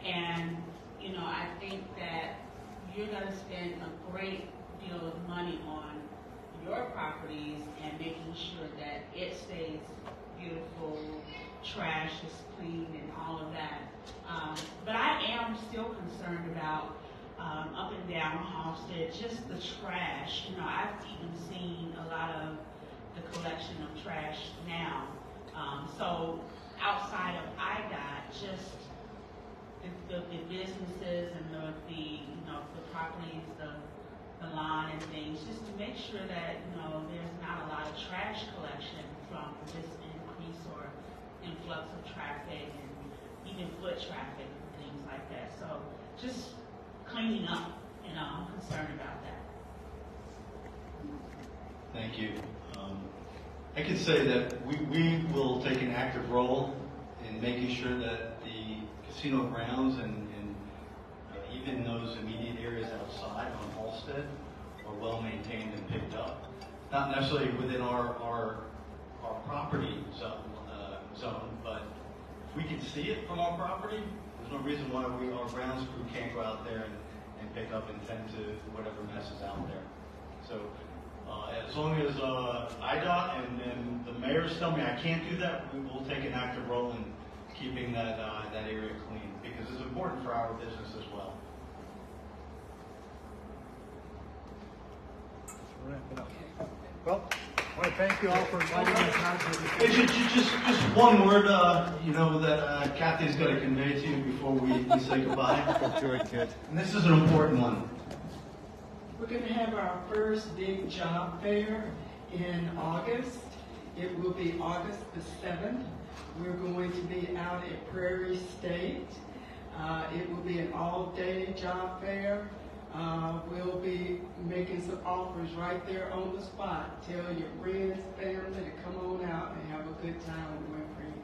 And, you know, I think that you're going to spend a great deal of money on your properties and making sure that it stays beautiful, trash is clean and all of that. But I am still concerned about up and down Halsted, just the trash. You know, I've even seen a lot of the collection of trash now. So outside of IDOT, just the businesses and the you know, the properties, the lawn and things, just to make sure that, you know, there's not a lot of trash collection from this increase or influx of traffic and even foot traffic and things like that. So just cleaning up, you know, I'm concerned about that. Thank you. I can say that we will take an active role in making sure that the casino grounds and even those immediate areas outside on Halsted are well maintained and picked up. Not necessarily within our property zone, but if we can see it from our property, there's no reason why our grounds crew can't go out there and pick up and tend to whatever mess is out there. So as long as IDOT and the mayors tell me I can't do that, we will take an active role in keeping that area clean, because it's important for our business as well. Well, I want to thank you all for inviting us out to the Hey, just one word, you know, that Kathy's got to convey to you before we say goodbye. Go to it, kid. And this is an important one. We're going to have our first big job fair in August. It will be August the 7th. We're going to be out at Prairie State. It will be an all-day job fair. We'll be making some offers right there on the spot. Tell your friends, family to come on out and have a good time in Wind Creek.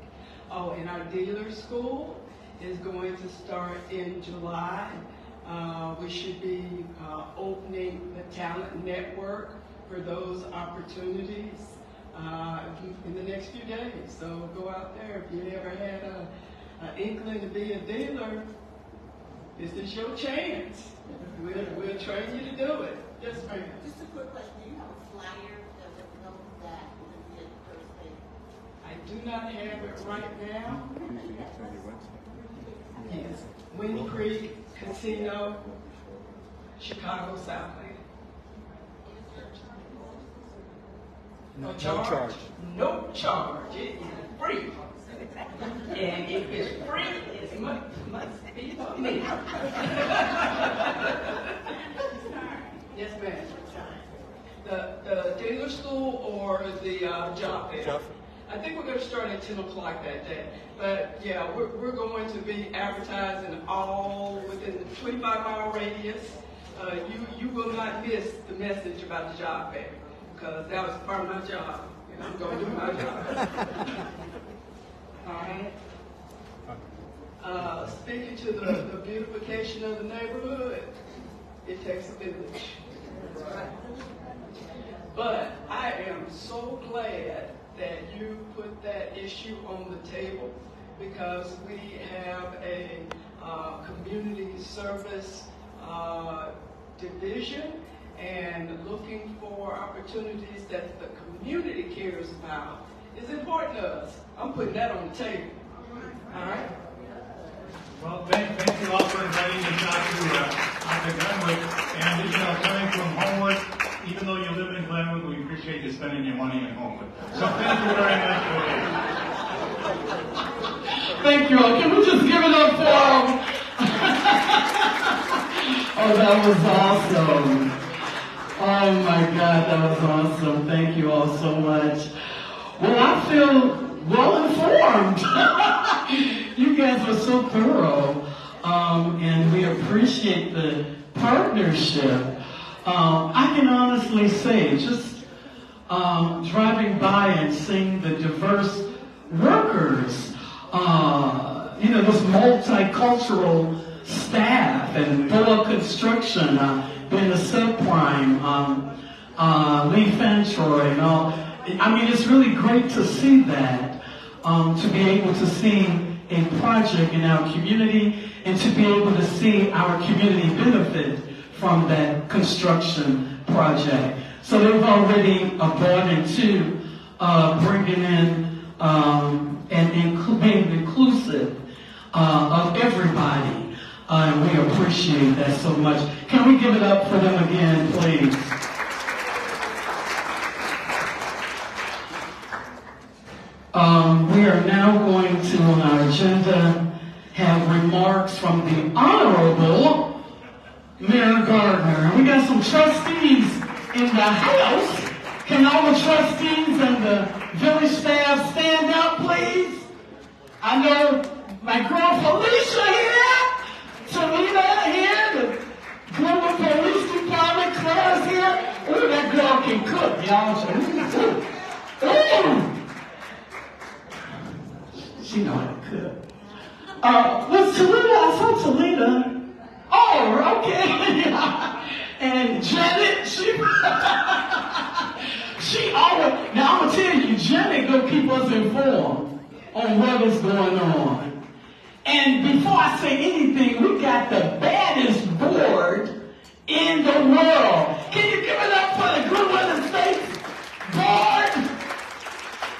Oh, and our dealer school is going to start in July. We should be opening the talent network for those opportunities in the next few days. So go out there. If you ever had an inkling to be a dealer, this is your chance. We'll train you to do it. Yes, ma'am. Just a quick question. Do you have a flyer that would know that would be at first day? I do not have it right now. Yes. Wind Creek Casino, Chicago Southland. No charge. No charge. It is free. And if it's free, it must be for me. Yes, ma'am. The dealer school or the job fair? I think we're going to start at 10 o'clock that day. But yeah, we're going to be advertising all within the 25-mile radius. You will not miss the message about the job fair, because that was part of my job, and I'm going to do my job. All right. Speaking to the beautification of the neighborhood, it takes a village. But I am so glad that you put that issue on the table, because we have a community service division, and looking for opportunities that the community cares about is important to us. I'm putting that on the table. All right? Well, thank you all for inviting us out to Glenwood. And, you know, coming from Homewood, even though you live in Glenwood, we appreciate you spending your money in Homewood. So thank you very much for it. Thank you all. Can we just give it up for them? Oh, that was awesome. Oh my God, that was awesome. Thank you all so much. Well, I feel well informed. You guys are so thorough, and we appreciate the partnership. I can honestly say, just driving by and seeing the diverse workers, this multicultural staff and Boa Construction, being the subprime, Lee Fantroy and all. I mean, it's really great to see that, to be able to see a project in our community and to be able to see our community benefit from that construction project. So they've already brought into bringing in and being inclusive of everybody. And we appreciate that so much. Can we give it up for them again, please? We are now going to, on our agenda, have remarks from the Honorable Mayor Gardner. We got some trustees in the house. Can all the trustees and the village staff stand up, please? I know my girl Felicia here, Talita here, the Glenwood Police Department, Claire's here. Ooh, that girl can cook, y'all. Ooh. She know how to cook. Was Talita? I saw Talita. Oh, okay. And Janet, she always, now I'm going to tell you, Janet go keep us informed on what is going on. And before I say anything, we got the baddest board in the world. Can you give it up for the Glenwood Estates board?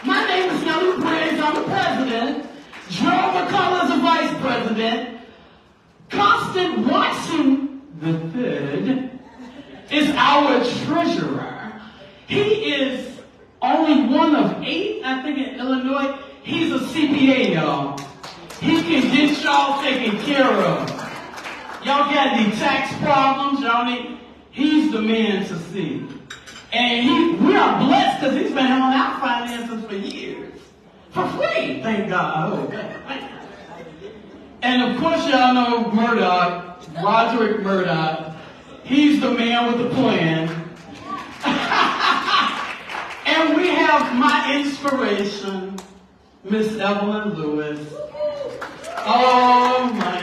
My name is Nellie Briggs. I'm the president. Joe McCullough is the vice president. Constant Watson III is our treasurer. He is only one of 8, I think, in Illinois. He's a CPA, y'all. He can get y'all taken care of. Y'all got any tax problems? Y'all need, he's the man to see. And we are blessed because he's been handling our finances for years. For free, thank God. Oh, thank you. And of course, y'all know Murdoch, Roderick Murdoch. He's the man with the plan. And we have my inspiration, Miss Evelyn Lewis. Oh my!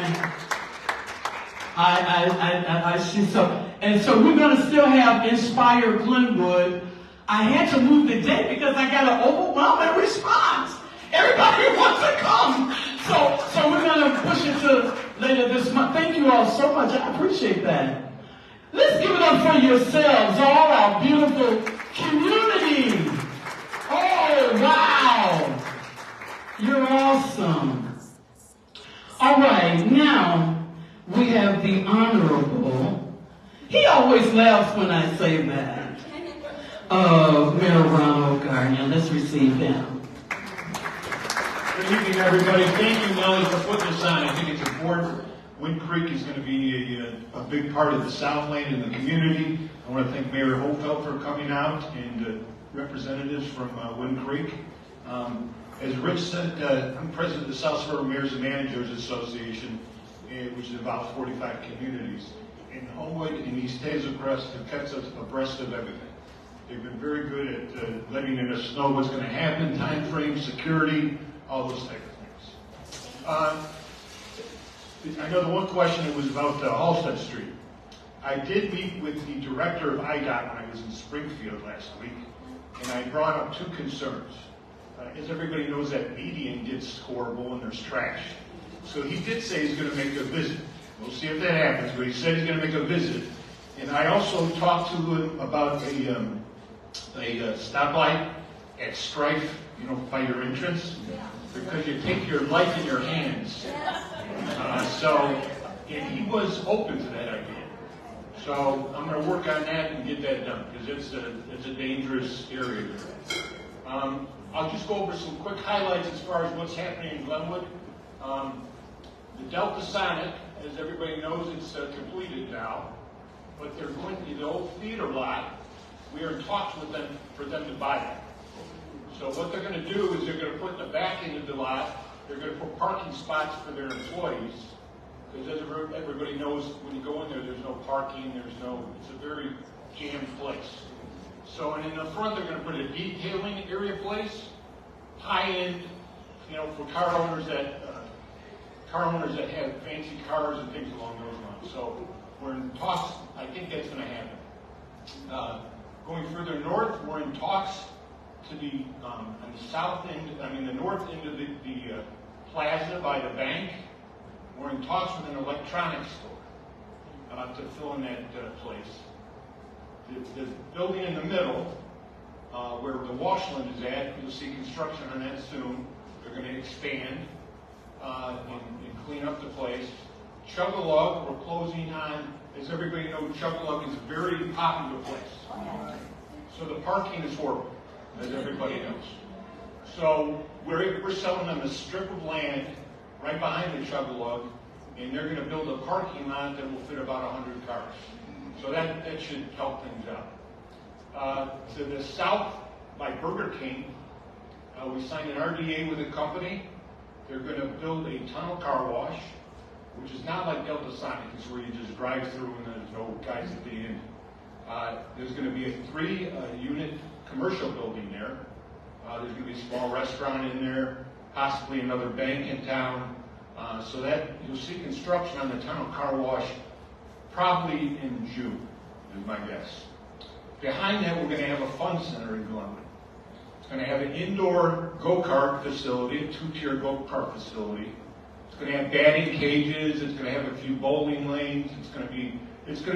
She's so. And so we're going to still have Inspire Glenwood. I had to move the date because I got an overwhelming response. Everybody wants to come. So we're going to push it to later this month. Thank you all so much. I appreciate that. Let's give it up for yourselves, all our beautiful community. Oh, wow. You're awesome. All right, now we have the Honorable. He always laughs when I say that. Mayor Ronald Gardner. Let's receive him. Good evening, everybody. Thank you, Nellie, for putting this on. I think it's important. Wind Creek is going to be a big part of the Southland and the community. I want to thank Mayor Holfeld for coming out and representatives from Wind Creek. As Rich said, I'm president of the South Suburban Mayors and Managers Association, which is about 45 communities. And Homewood and East Hazelcrest have kept us abreast of everything. They've been very good at letting us know what's going to happen, time frame, security, all those type of things. I know the one question was about Halstead Street. I did meet with the director of IDOT when I was in Springfield last week, and I brought up 2 concerns. As everybody knows, that median gets horrible and there's trash. So he did say he's going to make a visit. We'll see if that happens, but he said he's going to make a visit. And I also talked to him about a stoplight at Strife, by your entrance, because you take your life in your hands. And he was open to that idea. So I'm going to work on that and get that done, because it's a dangerous area there. I'll just go over some quick highlights as far as what's happening in Glenwood. The Delta Sonic, as everybody knows, it's completed now, but they're going to the old theater lot. We are in talks with them for them to buy it. So what they're going to do is they're going to put in the back end of the lot, they're going to put parking spots for their employees. Because as everybody knows, when you go in there, there's no parking, it's a very jammed place. So, and in the front, they're going to put a detailing area place, high-end, for car owners that have fancy cars and things along those lines. So we're in talks. I think that's going to happen. Going further north, we're in talks to be on the south end. The north end of the plaza by the bank. We're in talks with an electronics store to fill in that place. The building in the middle, where the washland is at, you'll see construction on that soon. They're going to expand and clean up the place. Chug-a-Lug, we're closing on, as everybody knows, Chug-a-Lug is a very popular place. So the parking is horrible, as everybody knows. So we're selling them a strip of land right behind the Chug-a-Lug, and they're going to build a parking lot that will fit about 100 cars. So that should help things out. To the south, by Burger King, we signed an RDA with a company. They're going to build a tunnel car wash, which is not like Delta Sonic. It's where you just drive through and there's no guys at the end. There's going to be a 3-unit commercial building there. There's going to be a small restaurant in there, possibly another bank in town. So that you'll see construction on the tunnel car wash probably in June, is my guess. Behind that, we're going to have a fun center in Glenwood. It's going to have an indoor go-kart facility, a 2-tier go-kart facility. It's going to have batting cages. It's going to have a few bowling lanes. It's going to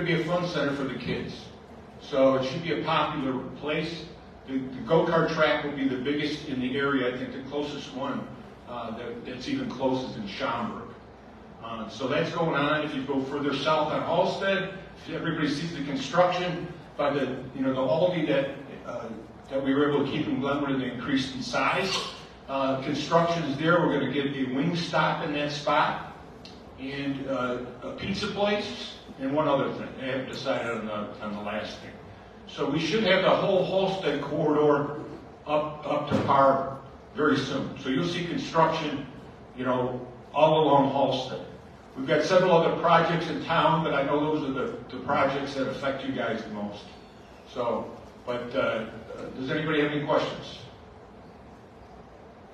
be a fun center for the kids. So it should be a popular place. The go-kart track will be the biggest in the area. I think the closest one that's even close is in Schaumburg. So that's going on. If you go further south on Halstead, everybody sees the construction by the Aldi that we were able to keep in Glenwood and increased in size. Construction is there. We're going to get a wing stop in that spot and a pizza place and one other thing. They haven't decided on the last thing. So we should have the whole Halstead corridor up to par very soon. So you'll see construction, all along Halstead. We've got several other projects in town, but I know those are the projects that affect you guys the most. So, but does anybody have any questions?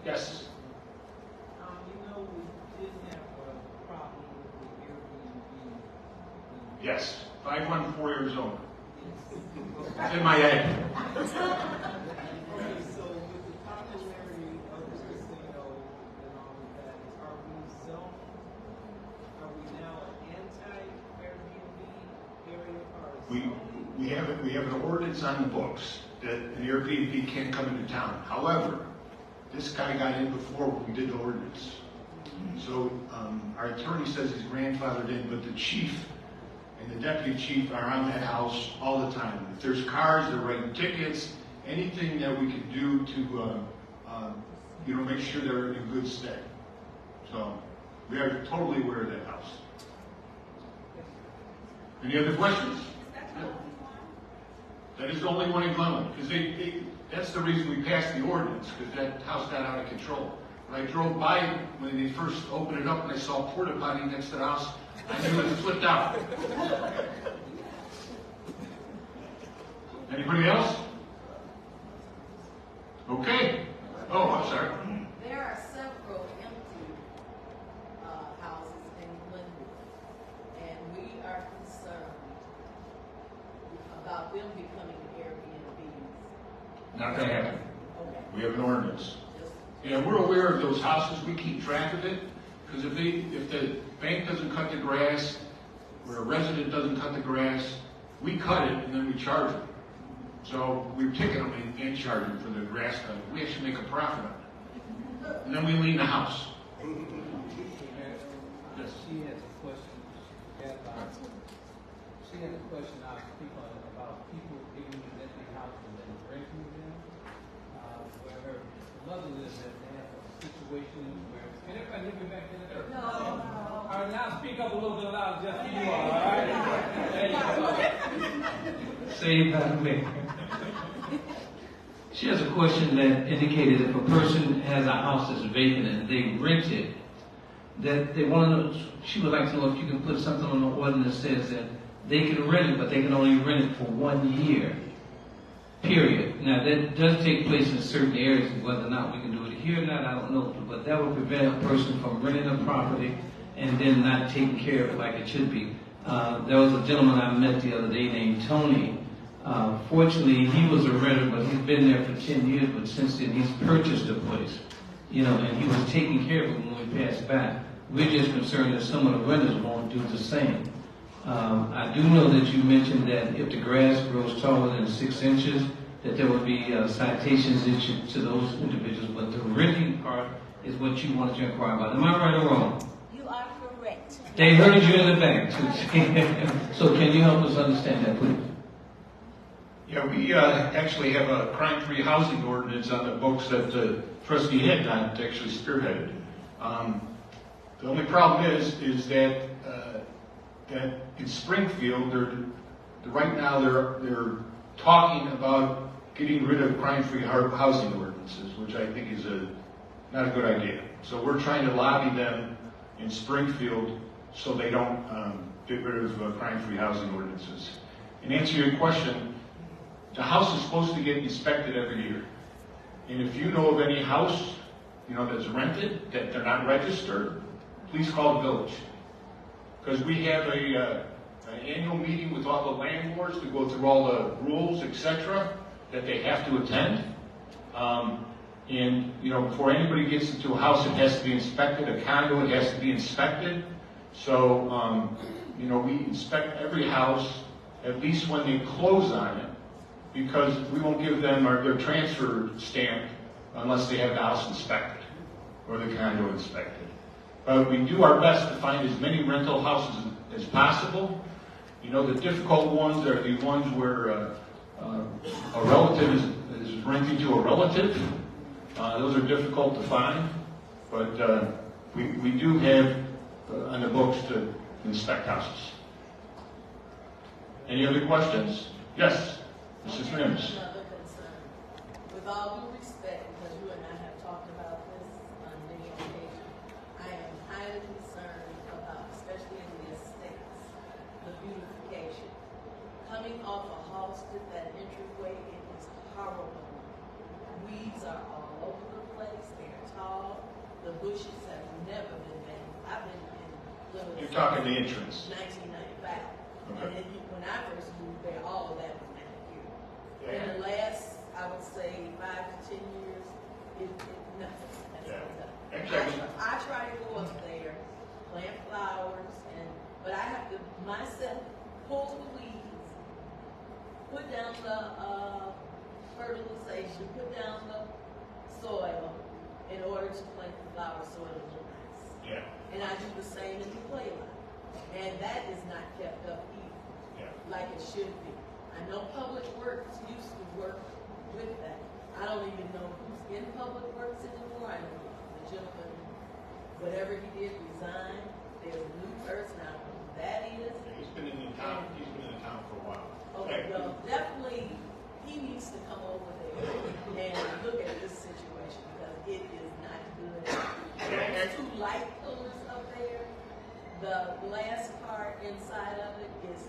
Yes? We did have a problem with the Airbnb. Yes. 514 Arizona. It's in my head. Okay, so with the popularity of the casino and all of that, are we now an anti-Airbnb area or We have an ordinance on the books that an Airbnb can't come into town. However, this guy got in before we did the ordinance. So our attorney says he's grandfathered in, but the chief and the deputy chief are on that house all the time. If there's cars, they're writing tickets, anything that we can do to make sure they're in good stead. So we are totally aware of that house. Any other questions? That is the only one in Glenwood, because that's the reason we passed the ordinance, because that house got out of control. When I drove by when they first opened it up and I saw a porta potty next to the house, I knew it flipped out. Anybody else? Okay. Oh, I'm sorry. There are several empty houses in Glenwood, and we are concerned about them becoming Airbnbs. Not going to happen. Okay. We have an ordinance. Yeah, we're aware of those houses. We keep track of it. Because if the bank doesn't cut the grass, or a resident doesn't cut the grass, we cut it and then we charge them. So we ticket them and charge them for the grass cutting. We actually make a profit on it. And then we lean the house. Yes. She has a question. She had a question about people being in their houses and renting them. Where her mother lives at, they have a situation where. Can everybody hear me back there? No. All right, now speak up a little bit louder, just so you are, all right? There you go. Save that me. She has a question that indicated if a person has a house that's vacant and they rent it, that they want to know, she would like to know if you can put something on the ordinance that says that they can rent it, but they can only rent it for 1 year, period. Now, that does take place in certain areas, whether or not we can do it here or not, I don't know, but that would prevent a person from renting a property and then not taking care of it like it should be. There was a gentleman I met the other day named Tony. Fortunately, he was a renter, but he's been there for 10 years, but since then he's purchased a place, you know, and he was taking care of it when we passed back. We're just concerned that some of the renters won't do the same. I do know that you mentioned that if the grass grows taller than 6 inches, that there would be citations issued to those individuals, but the renting part is what you wanted to inquire about. Am I right or wrong? You are correct. They heard you in the back, too. So can you help us understand that, please? Yeah, we actually have a crime-free housing ordinance on the books that Trustee Hadnot actually spearheaded. The only problem is that in Springfield, right now they're talking about getting rid of crime-free housing ordinances, which I think is not a good idea. So we're trying to lobby them in Springfield so they don't get rid of crime-free housing ordinances. And answer your question, the house is supposed to get inspected every year. And if you know of any house, you know, that's rented, that they're not registered, please call the village. Because we have an annual meeting with all the landlords to go through all the rules, etc., that they have to attend. And, you know, before anybody gets into a house, it has to be inspected. A condo, it has to be inspected. So, you know, we inspect every house, at least when they close on it, because we won't give them their transfer stamp unless they have the house inspected or the condo inspected. But we do our best to find as many rental houses as possible. You know, the difficult ones are the ones where a relative is renting to a relative. Those are difficult to find, but we do have on the books to inspect houses. Any other questions? Yes, Mrs. Mims. Another concern. With all due respect, because you and I have talked about this on many occasions, I am highly concerned about, especially in the estates, the beautification. Coming off of Halsted, that entryway, it is horrible. Weeds are all over the place. They're tall. The bushes have never been made. I've been in Glenwood. You're talking the entrance. 1995. Okay. And then when I first moved there, all of that was manicured. Yeah. In the last, I would say, 5 to 10 years, nothing has been done. Actually, I try to go up there, plant flowers, but I have to myself pull the weeds, put down the fertilization, put down the soil in order to plant the flowers so it'll look nice. yeah. And I do the same in the play line. And that is not kept up either, like it should be. I know Public Works used to work with that. I don't even know who's in Public Works anymore. I know the gentleman, whatever he did, resigned. There's a new person, I don't know who that is. He's been in the town for a while. Okay, well, definitely, he needs to come over there and look at this situation because it is not good. There's 2 light pillars up there. The glass part inside of it is,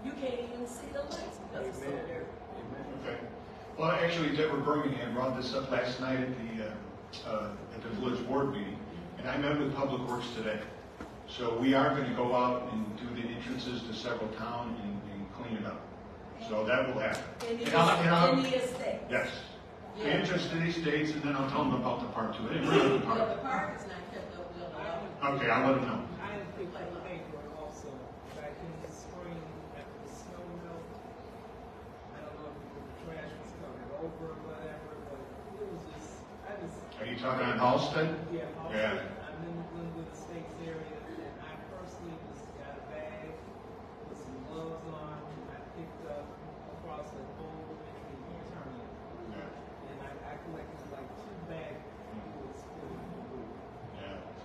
you can't even see the lights because it's so dirty. Okay. Well, actually, Deborah Birmingham brought this up last night at the village board meeting, and I met with Public Works today. So we are going to go out and do the entrances to several towns and clean it up. So that will happen. In the estate. Yes. Yeah. The entrance to the estates, and then I'll tell them about the park too. They Well, really the the park. park is not kept up well. Okay, I'll let them know. I am thinking of paper also, back in the spring after the snow melt. I don't know if the trash was covered over or whatever, but it was just, Are you talking on Halsted? Yeah, Yeah. I'm in the Glenwood Estates area, and I personally just got a bag with some gloves on. I picked up across the whole entry turning. And I collected like 2 bags.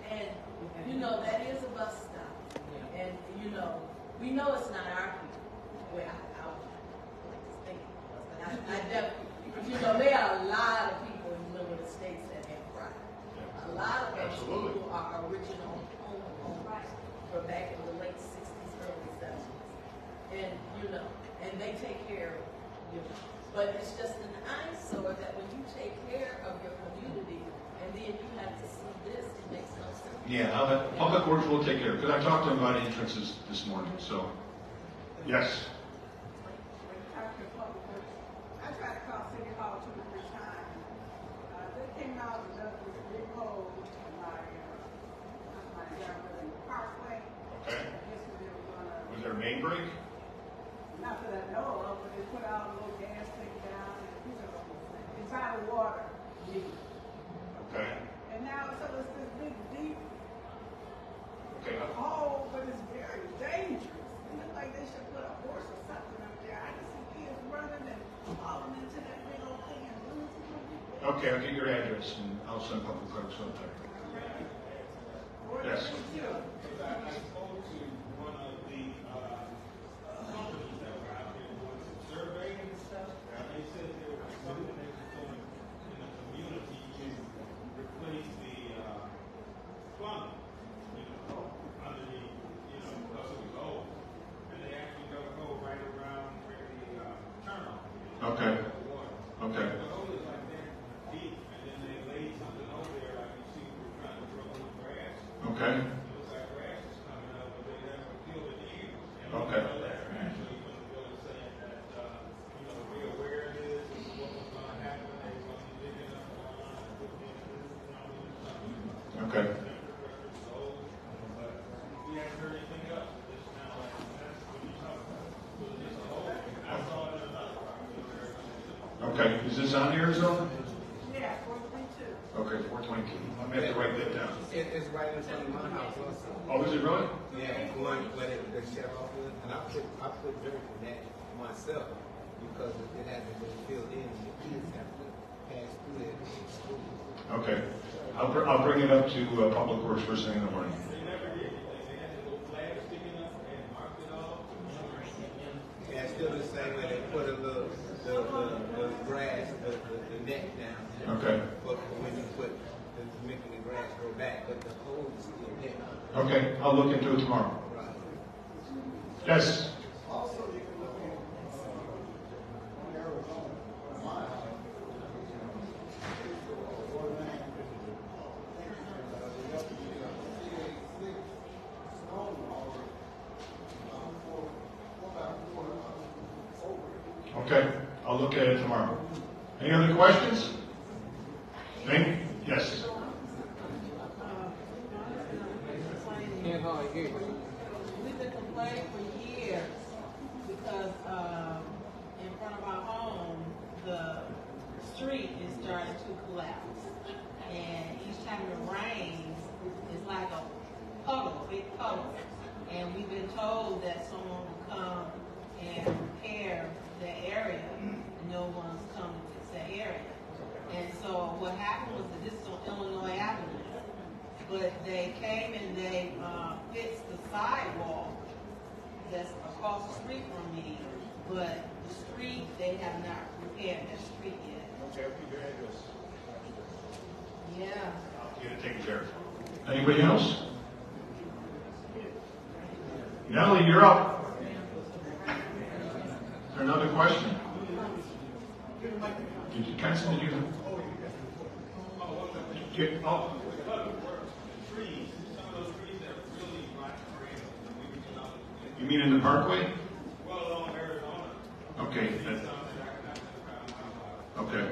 And, you know, that is a bus stop. And, you know, we know it's not our people. Well, I would like to think it was, but I definitely, You know, there are a lot of people in Glenwood Estates that have cried. A lot of those people are original homeowners from back in the late 60s, early 70s. And, you know, and they take care of you. But it's just an eyesore that when you take care of your community and then you have to see this, it makes no sense. Yeah, Public Works will take care of it, because I talked to them about entrances this morning, so, yes. I tried to call City Hall 2 or 3 times. They came out and dug this big hole in my parkway. Okay. I guess they were gonna, Was there a main break? not that I know of, but they put out a little gas tank down and, you know, inside the water. Okay. And now, so it's this big, deep Okay. hole, but it's very dangerous. It looks like they should put a horse or something up there. I can see kids running and falling into that big old thing and losing them. Okay, I'll get your address and I'll send Public Works up there. Yes. I spoke to one of the companies that were out there doing some surveying and stuff, and they said there was something they were doing in the community to replace the plumbing, under the, because it was old. And they actually dug a hole right around where the turnoff is. Okay. Okay. The hole is like that deep, and then they laid something over there, like you see, we're trying to grow the grass. Okay. It looks like grass is coming up, but they never killed it in. And Okay. we know that actually from the village saying that, be aware of this, and what was going to happen, they were going to be digging up the line and putting in this, Okay. But we haven't heard anything else. This now, that's what you talk about. So it's just a whole, I saw it in another property. Okay. Is this on here, Arizona? Yeah, 422. Okay, 422. I'm going to have to write that down. It's right in front of my house also. Oh, is it really? Yeah, going where they shut off it, and I put dirt in that myself because it hasn't been filled in. The kids have to pass through it in school. Okay. I'll bring it up to Public Works first thing in the morning. They never did anything. They had the little flag sticking up and marked it off. Yeah, it's still the same way they put a little, the grass, the net down. Okay. But when you put, making the grass grow back, but the hole is still there. Okay, I'll look into it tomorrow. Right. Yes. Also, you can look at Okay, I'll look at it tomorrow. Any other questions? Nate? Yes. We've been complaining for years because in front of our home, the street is starting to collapse. And each time it rains, it's like a puddle, big puddle. And we've been told that someone will come and repair the area, and no one's come to fix that area. And so what happened was that this is on Illinois Avenue. But they came and they fixed the sidewalk that's across the street from me, but the street, they have not repaired that street yet. Okay, I'll keep your address. Yeah. I'll get it taken care of. Anybody else? Nellie, you're up. Is there another question? Did you cancel? Did you? Oh. You mean in the parkway? Well, along Arizona. Okay. Okay.